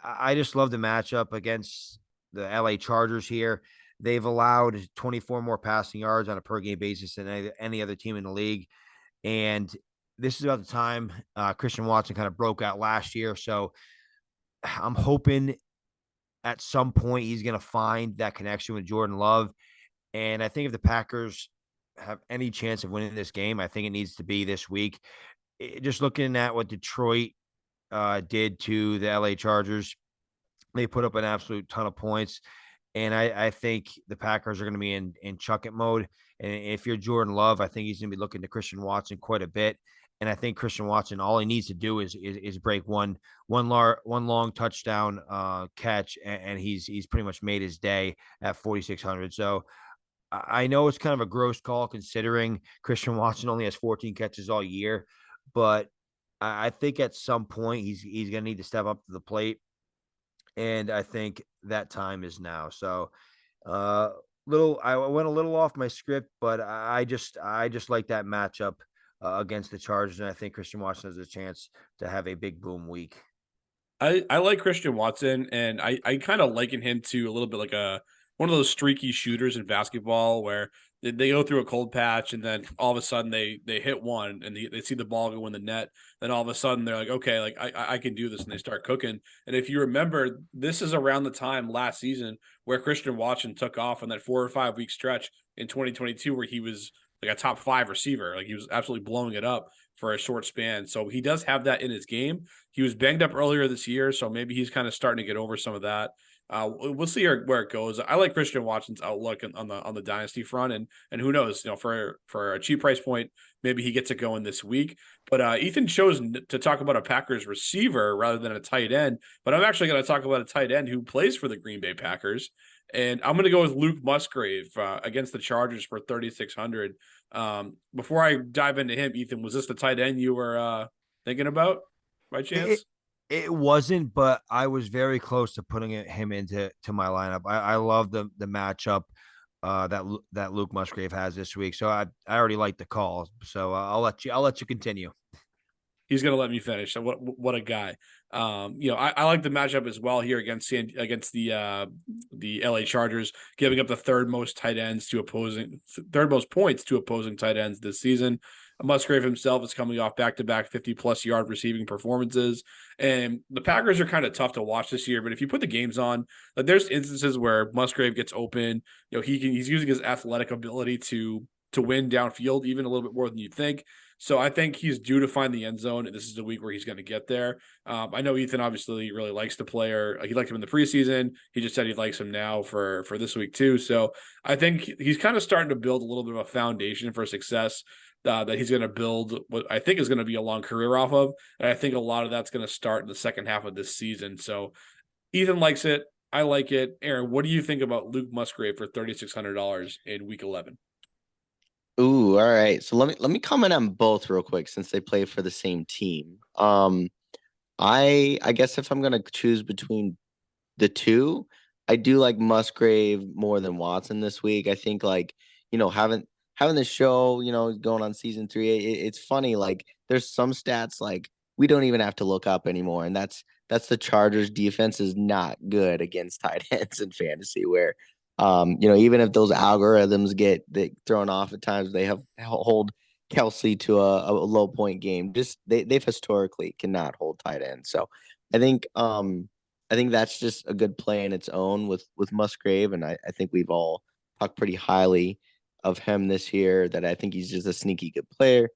I just love the matchup against the LA Chargers here. They've allowed 24 more passing yards on a per game basis than any other team in the league. And this is about the time Christian Watson kind of broke out last year. So I'm hoping at some point he's going to find that connection with Jordan Love. And I think if the Packers have any chance of winning this game, I think it needs to be this week. Just looking at what Detroit did to the LA Chargers, they put up an absolute ton of points. And I think the Packers are going to be in chuck it mode. And if you're Jordan Love, I think he's going to be looking to Christian Watson quite a bit. And I think Christian Watson, all he needs to do is break one long touchdown catch, and he's pretty much made his day at 4,600. So I know it's kind of a gross call considering Christian Watson only has 14 catches all year, but I think at some point he's going to need to step up to the plate. And I think that time is now. So, I went a little off my script, but I just like that matchup against the Chargers, and I think Christian Watson has a chance to have a big boom week. I like Christian Watson, and I kind of liken him to a little bit like one of those streaky shooters in basketball where They go through a cold patch, and then all of a sudden they hit one, and they see the ball go in the net. Then all of a sudden they're like, okay, like I can do this, and they start cooking. And if you remember, this is around the time last season where Christian Watson took off on that 4 or 5 week stretch in 2022, where he was like a top 5 receiver, like he was absolutely blowing it up for a short span. So he does have that in his game. He was banged up earlier this year, so maybe he's kind of starting to get over some of that. We'll see where it goes. I like Christian Watson's outlook on the dynasty front, and who knows, for a cheap price point, maybe he gets it going this week. But Ethan chose to talk about a Packers receiver rather than a tight end. But I'm actually going to talk about a tight end who plays for the Green Bay Packers, and I'm going to go with Luke Musgrave against the Chargers for 3,600. Before I dive into him, Ethan, was this the tight end you were thinking about by chance? It wasn't, but I was very close to putting him into my lineup. I love the matchup that Luke Musgrave has this week. So I already like the call. So I'll let you continue. He's going to let me finish. So what a guy. I like the matchup as well here against the LA Chargers, giving up the third most points to opposing tight ends this season. Musgrave himself is coming off back-to-back 50-plus yard receiving performances, and the Packers are kind of tough to watch this year. But if you put the games on, like there's instances where Musgrave gets open. He's using his athletic ability to win downfield even a little bit more than you'd think. So I think he's due to find the end zone, and this is the week where he's going to get there. I know Ethan obviously really likes the player. He liked him in the preseason. He just said he likes him now for this week too. So I think he's kind of starting to build a little bit of a foundation for success that he's going to build what I think is going to be a long career off of. And I think a lot of that's going to start in the second half of this season. So Ethan likes it. I like it. Aaron, what do you think about Luke Musgrave for $3,600 in week 11? Ooh, all right. So let me comment on both real quick since they play for the same team. I guess if I'm gonna choose between the two, I do like Musgrave more than Watson this week. I think having the show, going on season 3, it's funny. Like there's some stats like we don't even have to look up anymore, and that's the Chargers defense is not good against tight ends in fantasy. Where, even if those algorithms get thrown off at times, they have hold Kelsey to a low point game. Just they've historically cannot hold tight ends. So I think I think that's just a good play in its own with Musgrave, and I think we've all talked pretty highly of him this year. That I think he's just a sneaky good player.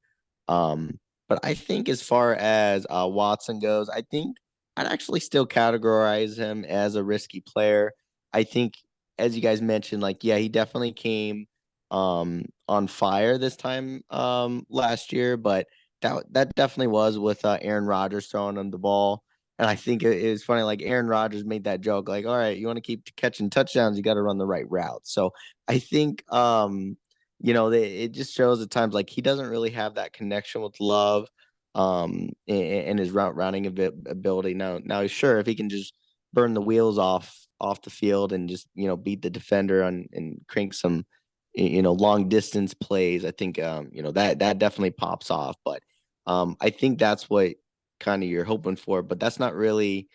But I think as far as Watson goes, I think I'd actually still categorize him as a risky player. I think, as you guys mentioned, like yeah, he definitely came on fire this time last year, but that definitely was with Aaron Rodgers throwing him the ball. And I think it was funny, like Aaron Rodgers made that joke, like, all right, you want to keep catching touchdowns, you got to run the right route. So I think, it just shows at times like he doesn't really have that connection with Love, and his route running ability. Now, sure, if he can just burn the wheels off the field and just beat the defender and crank some long distance plays, I think that definitely pops off. But I think that's what kind of you're hoping for, but that's not really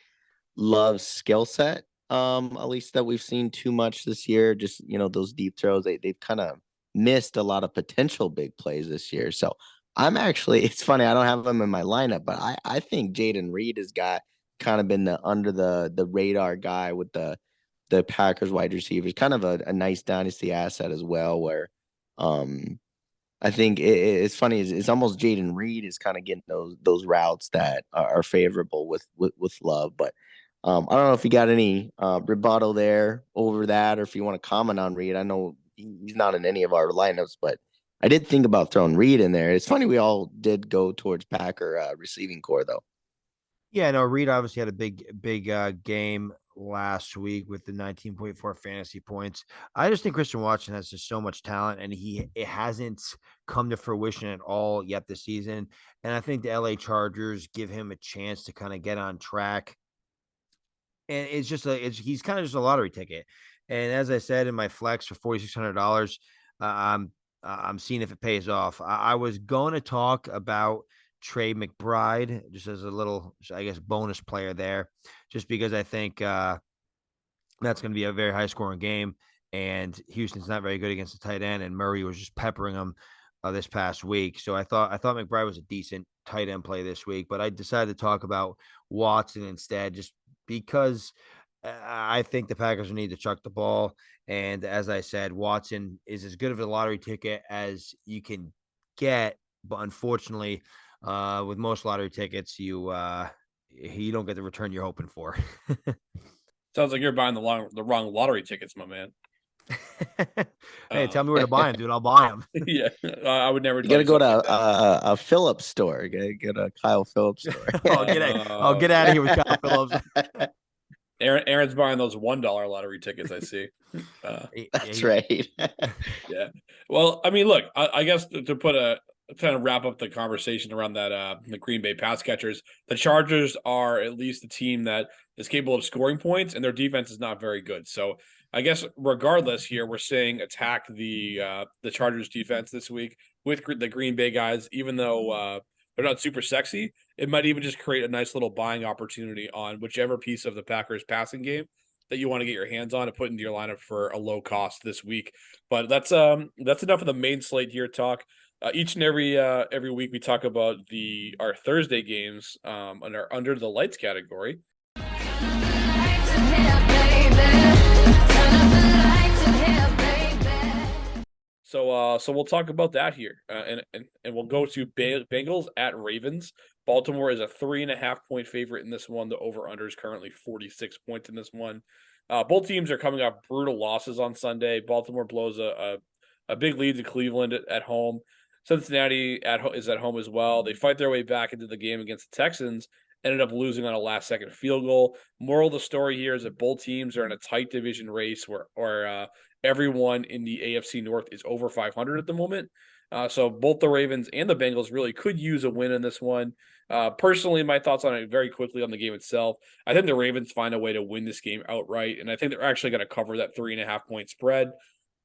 Love's skill set. At least that we've seen too much this year. Just those deep throws, they've kind of missed a lot of potential big plays this year. So I'm actually, it's funny, I don't have him in my lineup, but I think Jaden Reed has got kind of been the under the radar guy with the Packers wide receivers, kind of a nice dynasty asset as well. Where I think it's funny. It's almost Jaden Reed is kind of getting those routes that are favorable with Love. But I don't know if you got any rebuttal there over that, or if you want to comment on Reed. I know he's not in any of our lineups, but I did think about throwing Reed in there. It's funny we all did go towards Packer receiving core though. Yeah, no, Reed obviously had a big game last week with the 19.4 fantasy points. I just think Christian Watson has just so much talent, and it hasn't come to fruition at all yet this season. And I think the LA Chargers give him a chance to kind of get on track. And he's kind of just a lottery ticket. And as I said in my flex for $4,600, I'm seeing if it pays off. I was going to talk about Trey McBride just as a little, I guess, bonus player there, just because I think that's going to be a very high scoring game. and Houston's not very good against the tight end, and Murray was just peppering them this past week. So I thought McBride was a decent tight end play this week, but I decided to talk about Watson instead, just because I think the Packers need to chuck the ball. And as I said, Watson is as good of a lottery ticket as you can get, but unfortunately, with most lottery tickets, you don't get the return you're hoping for. Sounds like you're buying the wrong lottery tickets, my man. Hey, tell me where to buy them, dude. I'll buy them. Yeah, I would never. You gotta go to like a Phillips store. Get a Kyle Phillips store. Get out of here with Kyle Phillips. Aaron's buying those $1 lottery tickets. I see. That's right. Yeah. Well, I mean, look, I guess to kind of wrap up the conversation around that the Green Bay pass catchers, the Chargers are at least a team that is capable of scoring points, and their defense is not very good. So I guess regardless, here we're saying attack the Chargers defense this week with the Green Bay guys, even though they're not super sexy. It might even just create a nice little buying opportunity on whichever piece of the Packers passing game that you want to get your hands on and put into your lineup for a low cost this week. But that's enough of the main slate here talk. Each and every week we talk about our Thursday games on our under the lights category. So we'll talk about that here, and we'll go to Bengals at Ravens. Baltimore is a 3.5-point favorite in this one. The over/under is currently 46 points in this one. Both teams are coming off brutal losses on Sunday. Baltimore blows a big lead to Cleveland at home. Cincinnati is at home as well. They fight their way back into the game against the Texans. Ended up losing on a last-second field goal. Moral of the story here is that both teams are in a tight division race where everyone in the AFC North is over 500 at the moment. So both the Ravens and the Bengals really could use a win in this one. Personally, my thoughts on it very quickly on the game itself. I think the Ravens find a way to win this game outright, and I think they're actually going to cover that 3.5-point spread.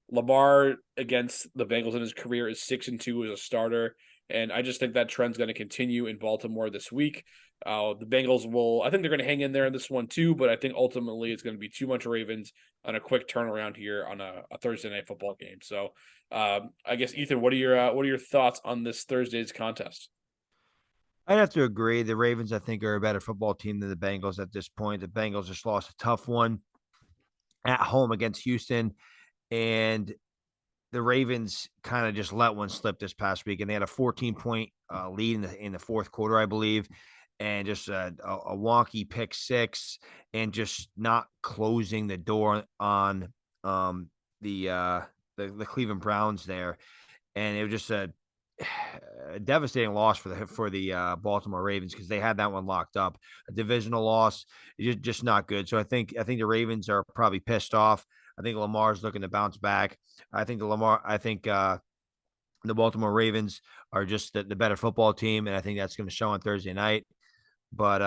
Lamar against the Bengals in his career is 6-2 as a starter, and I just think that trend's going to continue in Baltimore this week. The Bengals I think they're going to hang in there in this one too, but I think ultimately it's going to be too much Ravens on a quick turnaround here on a Thursday night football game. So I guess, Ethan, what are your thoughts on this Thursday's contest? I'd have to agree. The Ravens, I think, are a better football team than the Bengals at this point. The Bengals just lost a tough one at home against Houston, and the Ravens kind of just let one slip this past week, and they had a 14-point lead in the fourth quarter, I believe, and just a wonky pick six, and just not closing the door on the Cleveland Browns there, and it was just a devastating loss for the Baltimore Ravens because they had that one locked up. A divisional loss, just not good. So I think the Ravens are probably pissed off. I think Lamar's looking to bounce back. I think the Baltimore Ravens are just the better football team, and I think that's going to show on Thursday night. But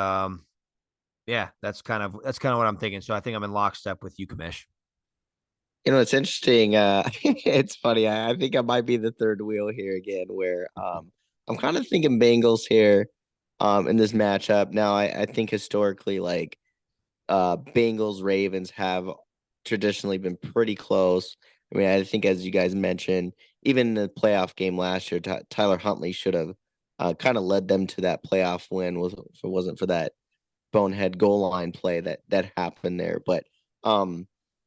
yeah, that's kind of what I'm thinking. So I think I'm in lockstep with you, Kamish. It's interesting. It's funny. I think I might be the third wheel here again, where I'm kind of thinking Bengals here in this matchup. Now, I think historically, like Bengals Ravens have traditionally been pretty close. I mean, I think as you guys mentioned, even in the playoff game last year, Tyler Huntley should have kind of led them to that playoff win if it wasn't for that bonehead goal line play that happened there. But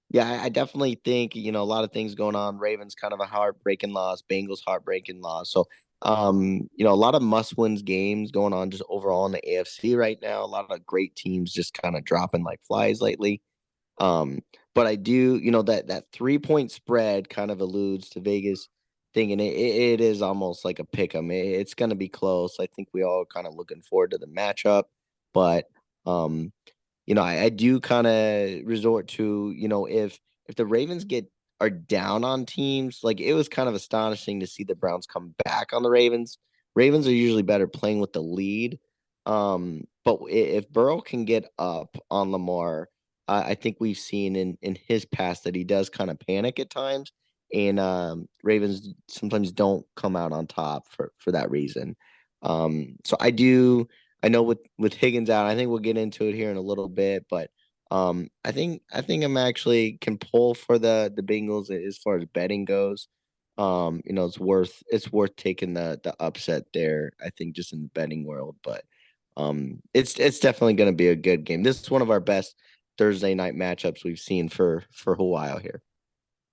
yeah, I definitely think, a lot of things going on. Ravens kind of a heartbreaking loss, Bengals heartbreaking loss. So, a lot of must-wins games going on just overall in the AFC right now. A lot of great teams just kind of dropping like flies lately. But I do, that 3-point spread kind of alludes to Vegas thinking it is almost like a pick 'em. It's going to be close. I think we all kind of looking forward to the matchup, but I do kind of resort to, if the Ravens are down on teams, like it was kind of astonishing to see the Browns come back on the Ravens. Ravens are usually better playing with the lead. But if Burrow can get up on Lamar, I think we've seen in his past that he does kind of panic at times, and Ravens sometimes don't come out on top for that reason. So I know with Higgins out, I think we'll get into it here in a little bit, but I think I'm actually can pull for the Bengals as far as betting goes. It's worth taking the upset there, I think, just in the betting world. But it's definitely gonna be a good game. This is one of our best Thursday night matchups we've seen for a while here.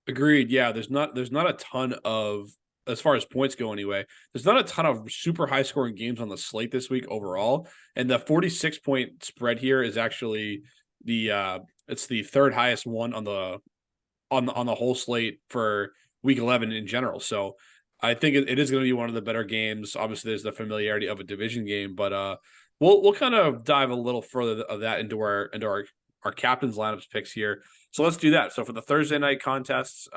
Agreed. Yeah, there's not a ton of, as far as points go anyway. There's not a ton of super high scoring games on the slate this week overall, and the 46-point spread here is actually it's the third highest one on the whole slate for week 11 in general. So I think it is going to be one of the better games. Obviously, there's the familiarity of a division game, but we'll kind of dive a little further of that into our captain's lineups picks here. So let's do that. So for the Thursday night contests,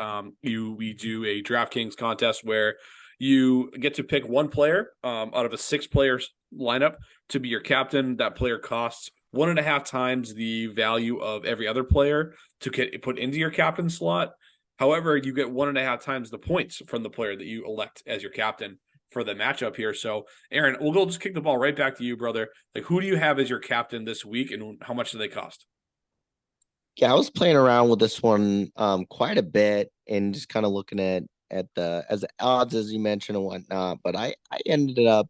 we do a DraftKings contest where you get to pick one player out of a 6-player lineup to be your captain. That player costs 1.5 times the value of every other player to get put into your captain slot. However, you get 1.5 times the points from the player that you elect as your captain for the matchup here. So, Aaron, we'll go just kick the ball right back to you, brother. Like, who do you have as your captain this week, and how much do they cost? Yeah, I was playing around with this one quite a bit and just kind of looking at the odds as you mentioned and whatnot. But I ended up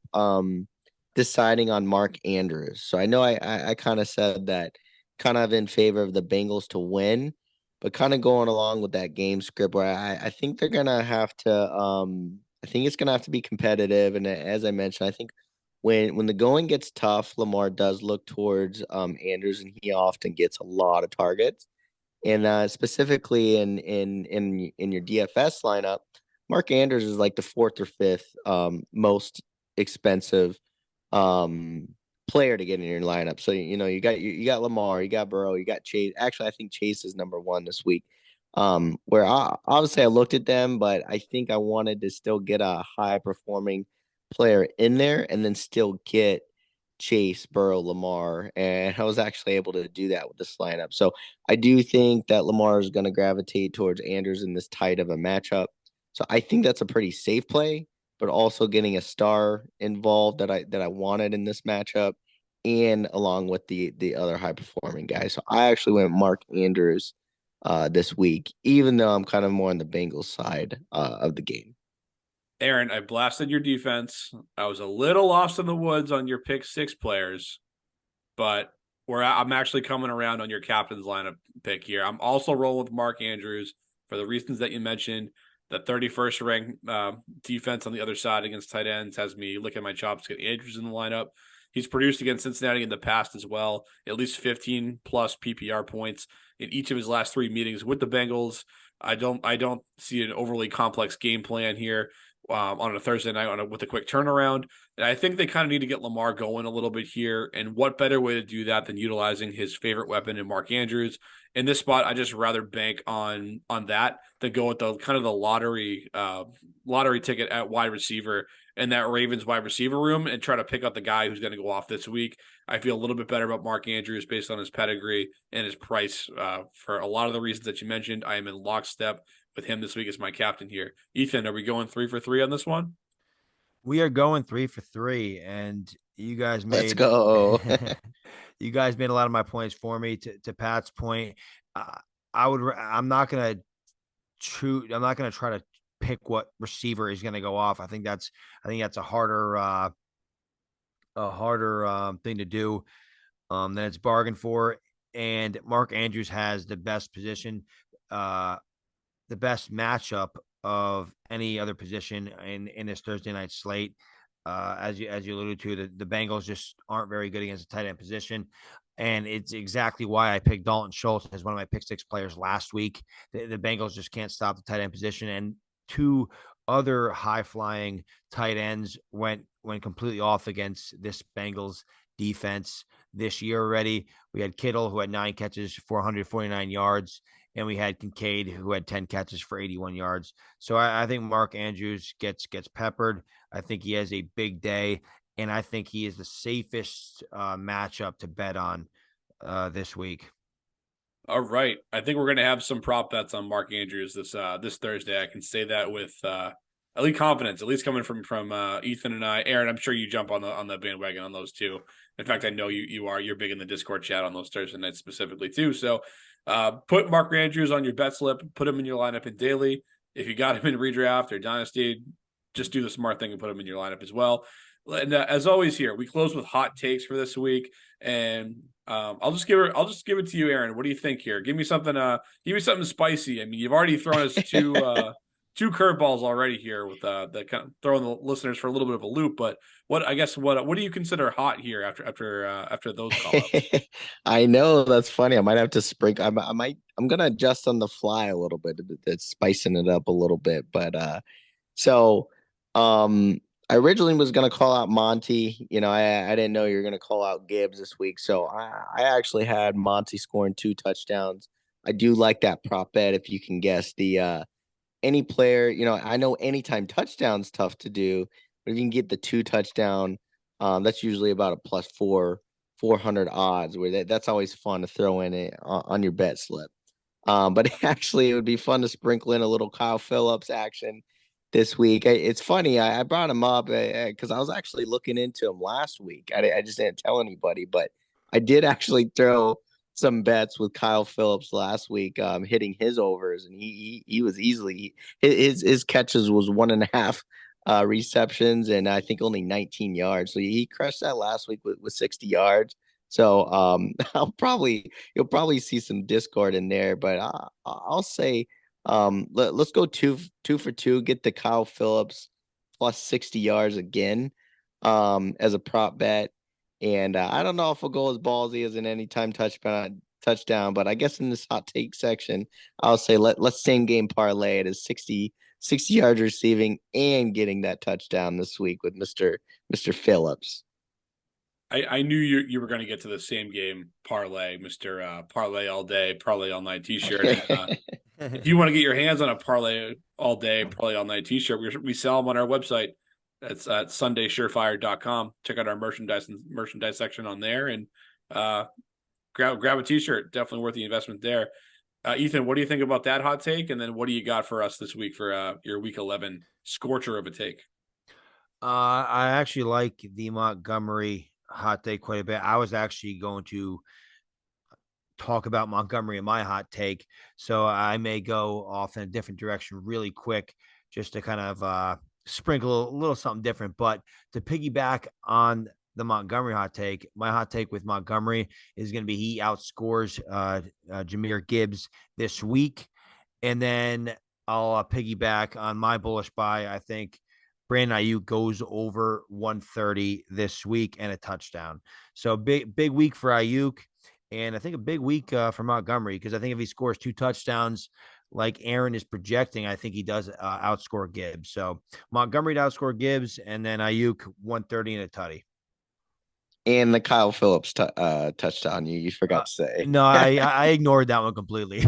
deciding on Mark Andrews. So I know I kind of said that kind of in favor of the Bengals to win, but kind of going along with that game script where I think they're gonna have to I think it's gonna have to be competitive. And as I mentioned, I think when the going gets tough, Lamar does look towards Andrews, and he often gets a lot of targets. And specifically in your DFS lineup, Mark Andrews is like the fourth or fifth most expensive um player to get in your lineup. So you got Lamar, you got Burrow, you got Chase. Actually, I think Chase is number one this week. Obviously I looked at them, but I think I wanted to still get a high performing player in there and then still get Chase, Burrow, Lamar, and I was actually able to do that with this lineup. So I do think that Lamar is going to gravitate towards Andrews in this tight of a matchup. So I think that's a pretty safe play, but also getting a star involved that I wanted in this matchup, and along with the other high performing guys. So I actually went Mark Andrews this week, even though I'm kind of more on the Bengals side of the game. Aaron, I blasted your defense. I was a little lost in the woods on your pick 6 players, but I'm actually coming around on your captain's lineup pick here. I'm also rolling with Mark Andrews for the reasons that you mentioned. The 31st ranked defense on the other side against tight ends has me licking my chops to get Andrews in the lineup. He's produced against Cincinnati in the past as well, at least 15 plus PPR points in each of his last 3 meetings with the Bengals. I don't see an overly complex game plan here on a Thursday night with a quick turnaround. And I think they kind of need to get Lamar going a little bit here. And what better way to do that than utilizing his favorite weapon in Mark Andrews? In this spot, I just rather bank on that than go with the kind of the lottery ticket at wide receiver in that Ravens wide receiver room and try to pick up the guy who's going to go off this week. I feel a little bit better about Mark Andrews based on his pedigree and his price for a lot of the reasons that you mentioned. I am in lockstep with him this week as my captain here. Ethan, are we going 3 for 3 on this one? We are going 3 for 3, and you guys Let's made go. you guys made a lot of my points for me. To Pat's point, I'm not gonna try to pick what receiver is gonna go off. I think that's a harder thing to do than it's bargained for. And Mark Andrews has the best position, the best matchup of any other position in this Thursday night slate. As you alluded to, the Bengals just aren't very good against the tight end position. And it's exactly why I picked Dalton Schultz as one of my pick 6 players last week. The Bengals just can't stop the tight end position. And 2 other high flying tight ends went completely off against this Bengals defense this year already. We had Kittle, who had 9 catches for 149 yards, and we had Kincaid, who had 10 catches for 81 yards. So I think Mark Andrews gets peppered. I think he has a big day, and I think he is the safest matchup to bet on this week. All right. I think we're going to have some prop bets on Mark Andrews this Thursday. I can say that with at least confidence, at least coming from Ethan and I. Aaron, I'm sure you jump on the bandwagon on those too. In fact, I know you are. You're big in the Discord chat on those Thursday nights specifically too. So put Mark Andrews on your bet slip, put him in your lineup in daily. If you got him in redraft or dynasty, just do the smart thing and put him in your lineup as well. And as always here, we close with hot takes for this week. And I'll just give it to you, Aaron. What do you think here? Give me something spicy. I mean, you've already thrown us two curveballs already here with the kind of throwing the listeners for a little bit of a loop. But what do you consider hot here after those call ups? I know, that's funny. I might have to sprinkle. I'm gonna adjust on the fly a little bit. It's spicing it up a little bit. But so I originally was gonna call out Monty. I didn't know you were gonna call out Gibbs this week. So I actually had Monty scoring 2 touchdowns. I do like that prop bet if you can guess the any player. I know anytime touchdown's tough to do, but if you can get the 2 touchdown, that's usually about a plus 400 odds, where that's always fun to throw in it on your bet slip. But actually, it would be fun to sprinkle in a little Kyle Phillips action this week. It's funny. I brought him up because I was actually looking into him last week. I just didn't tell anybody, but I did actually throw some bets with Kyle Phillips last week, hitting his overs, and he was easily his catches was 1.5 receptions, and I think only 19 yards. So he crushed that last week with 60 yards. So you'll probably see some discord in there, but I'll say let's go two for two, get the Kyle Phillips plus 60 yards again as a prop bet. And I don't know if we'll go as ballsy as an anytime touchdown, but I guess in this hot take section, I'll say let's same game parlay it as 60 yards receiving and getting that touchdown this week with Mr. Phillips. I knew you were going to get to the same game parlay, Mr. Parlay all day, parlay all night t-shirt. If you want to get your hands on a parlay all day, parlay all night t-shirt, we sell them on our website. That's at sundaysurefire.com. Check out our merchandise section on there and grab a t-shirt. Definitely worth the investment there. Ethan, what do you think about that hot take? And then what do you got for us this week for your week 11 scorcher of a take? I actually like the Montgomery hot take quite a bit. I was actually going to talk about Montgomery in my hot take, so I may go off in a different direction really quick just to kind of sprinkle a little something different. But to piggyback on the Montgomery hot take, my hot take with Montgomery is going to be he outscores Jahmyr Gibbs this week. And then I'll piggyback on my bullish buy. I think Brandon Ayuk goes over 130 this week and a touchdown. So big week for Ayuk. And I think a big week for Montgomery, because I think if he scores 2 touchdowns, like Aaron is projecting, I think he does outscore Gibbs. So Montgomery to outscore Gibbs, and then Ayuk 130 and a tutty. And the Kyle Phillips touchdown you forgot to say. No, I ignored that one completely.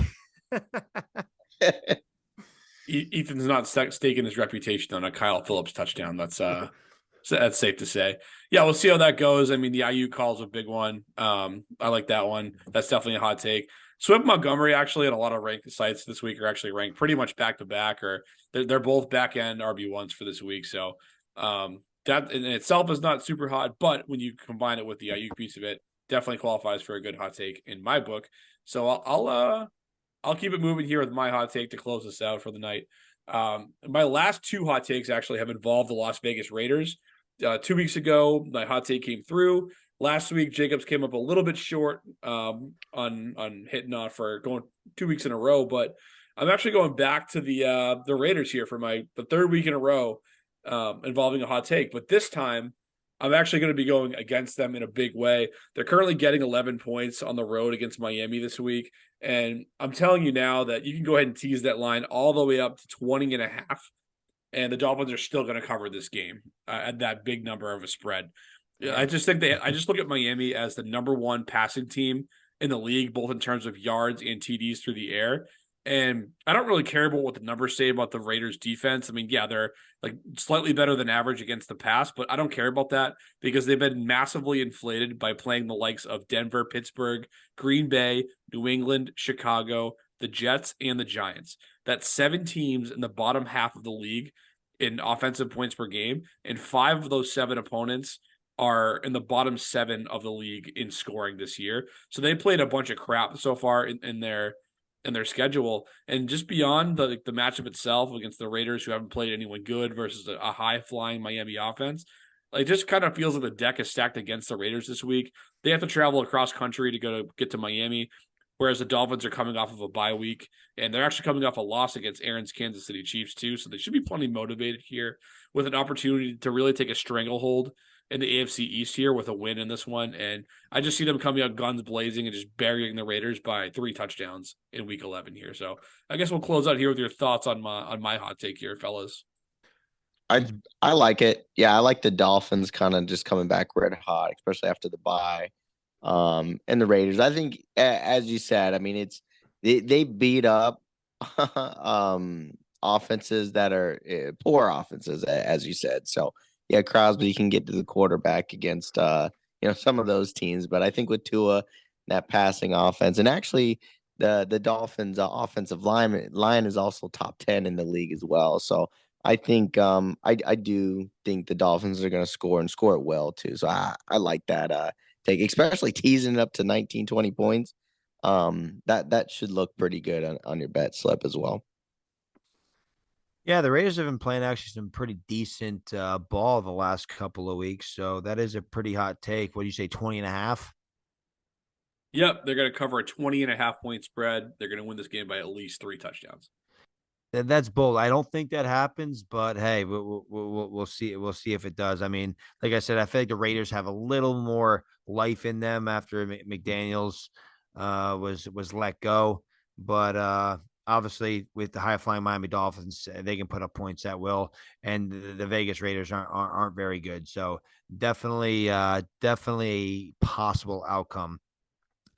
Ethan's not staking his reputation on a Kyle Phillips touchdown. That's safe to say. Yeah, we'll see how that goes. I mean, the IU call is a big one. I like that one. That's definitely a hot take. Swift Montgomery actually at a lot of ranked sites this week are actually ranked pretty much back to back, or they're both back end RB1s for this week. So that in itself is not super hot, but when you combine it with the IU piece of it, definitely qualifies for a good hot take in my book. So I'll keep it moving here with my hot take to close this out for the night. My last 2 hot takes actually have involved the Las Vegas Raiders. 2 weeks ago, my hot take came through. Last week, Jacobs came up a little bit short on hitting off for going 2 weeks in a row, but I'm actually going back to the Raiders here for the 3rd week in a row involving a hot take. But this time, I'm actually going to be going against them in a big way. They're currently getting 11 points on the road against Miami this week. And I'm telling you now that you can go ahead and tease that line all the way up to 20.5. And the Dolphins are still going to cover this game at that big number of a spread. Yeah, I just look at Miami as the number 1 passing team in the league, both in terms of yards and TDs through the air. And I don't really care about what the numbers say about the Raiders defense. I mean, yeah, they're like slightly better than average against the pass, but I don't care about that because they've been massively inflated by playing the likes of Denver, Pittsburgh, Green Bay, New England, Chicago, the Jets, and the Giants. That's 7 teams in the bottom half of the league in offensive points per game, and 5 of those 7 opponents are in the bottom 7 of the league in scoring this year. So they played a bunch of crap so far in their schedule. And just beyond the matchup itself against the Raiders, who haven't played anyone good, versus a high flying Miami offense, it just kind of feels like the deck is stacked against the Raiders this week. They have to travel across country to get to Miami, whereas the Dolphins are coming off of a bye week, and they're actually coming off a loss against Aaron's Kansas City Chiefs too. So they should be plenty motivated here with an opportunity to really take a stranglehold in the AFC East here with a win in this one. And I just see them coming out guns blazing and just burying the Raiders by 3 touchdowns in week 11 here. So I guess we'll close out here with your thoughts on my hot take here, fellas. I like it. Yeah, I like the Dolphins kind of just coming back red hot, especially after the bye. And the Raiders. I think, as you said, I mean, they beat up offenses that are poor offenses, as you said. So yeah, Crosby can get to the quarterback against some of those teams, but I think with Tua, that passing offense, and actually the Dolphins offensive line is also top 10 in the league as well. So I think I do think the Dolphins are going to score and score it well too. So I like that take, especially teasing it up to 19, 20 points. That should look pretty good on your bet slip as well. Yeah, the Raiders have been playing actually some pretty decent ball the last couple of weeks. So that is a pretty hot take. What do you say, 20.5? Yep, they're going to cover a 20.5-point spread. They're going to win this game by at least 3 touchdowns. That's bold. I don't think that happens, but hey, we'll see. We'll see if it does. I mean, like I said, I feel like the Raiders have a little more life in them after McDaniels was let go. But obviously, with the high flying Miami Dolphins, they can put up points at will, and the Vegas Raiders aren't very good. So definitely a possible outcome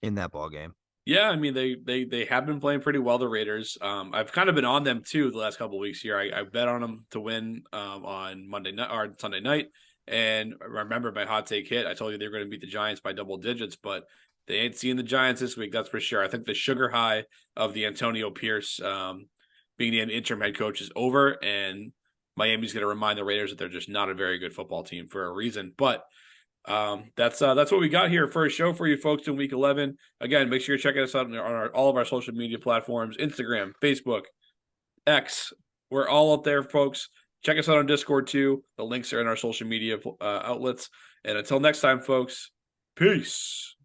in that ball game. Yeah, I mean they have been playing pretty well, the Raiders. I've kind of been on them too the last couple of weeks here. I bet on them to win on Monday night or Sunday night, and I remember my hot take hit. I told you they were going to beat the Giants by double digits, but they ain't seeing the Giants this week. That's for sure. I think the sugar high of the Antonio Pierce being the interim head coach is over, and Miami's going to remind the Raiders that they're just not a very good football team for a reason. But that's what we got here for a show for you folks in week 11. Again, make sure you're checking us out on all of our social media platforms, Instagram, Facebook, X. We're all up there, folks. Check us out on Discord too. The links are in our social media outlets. And until next time, folks, peace.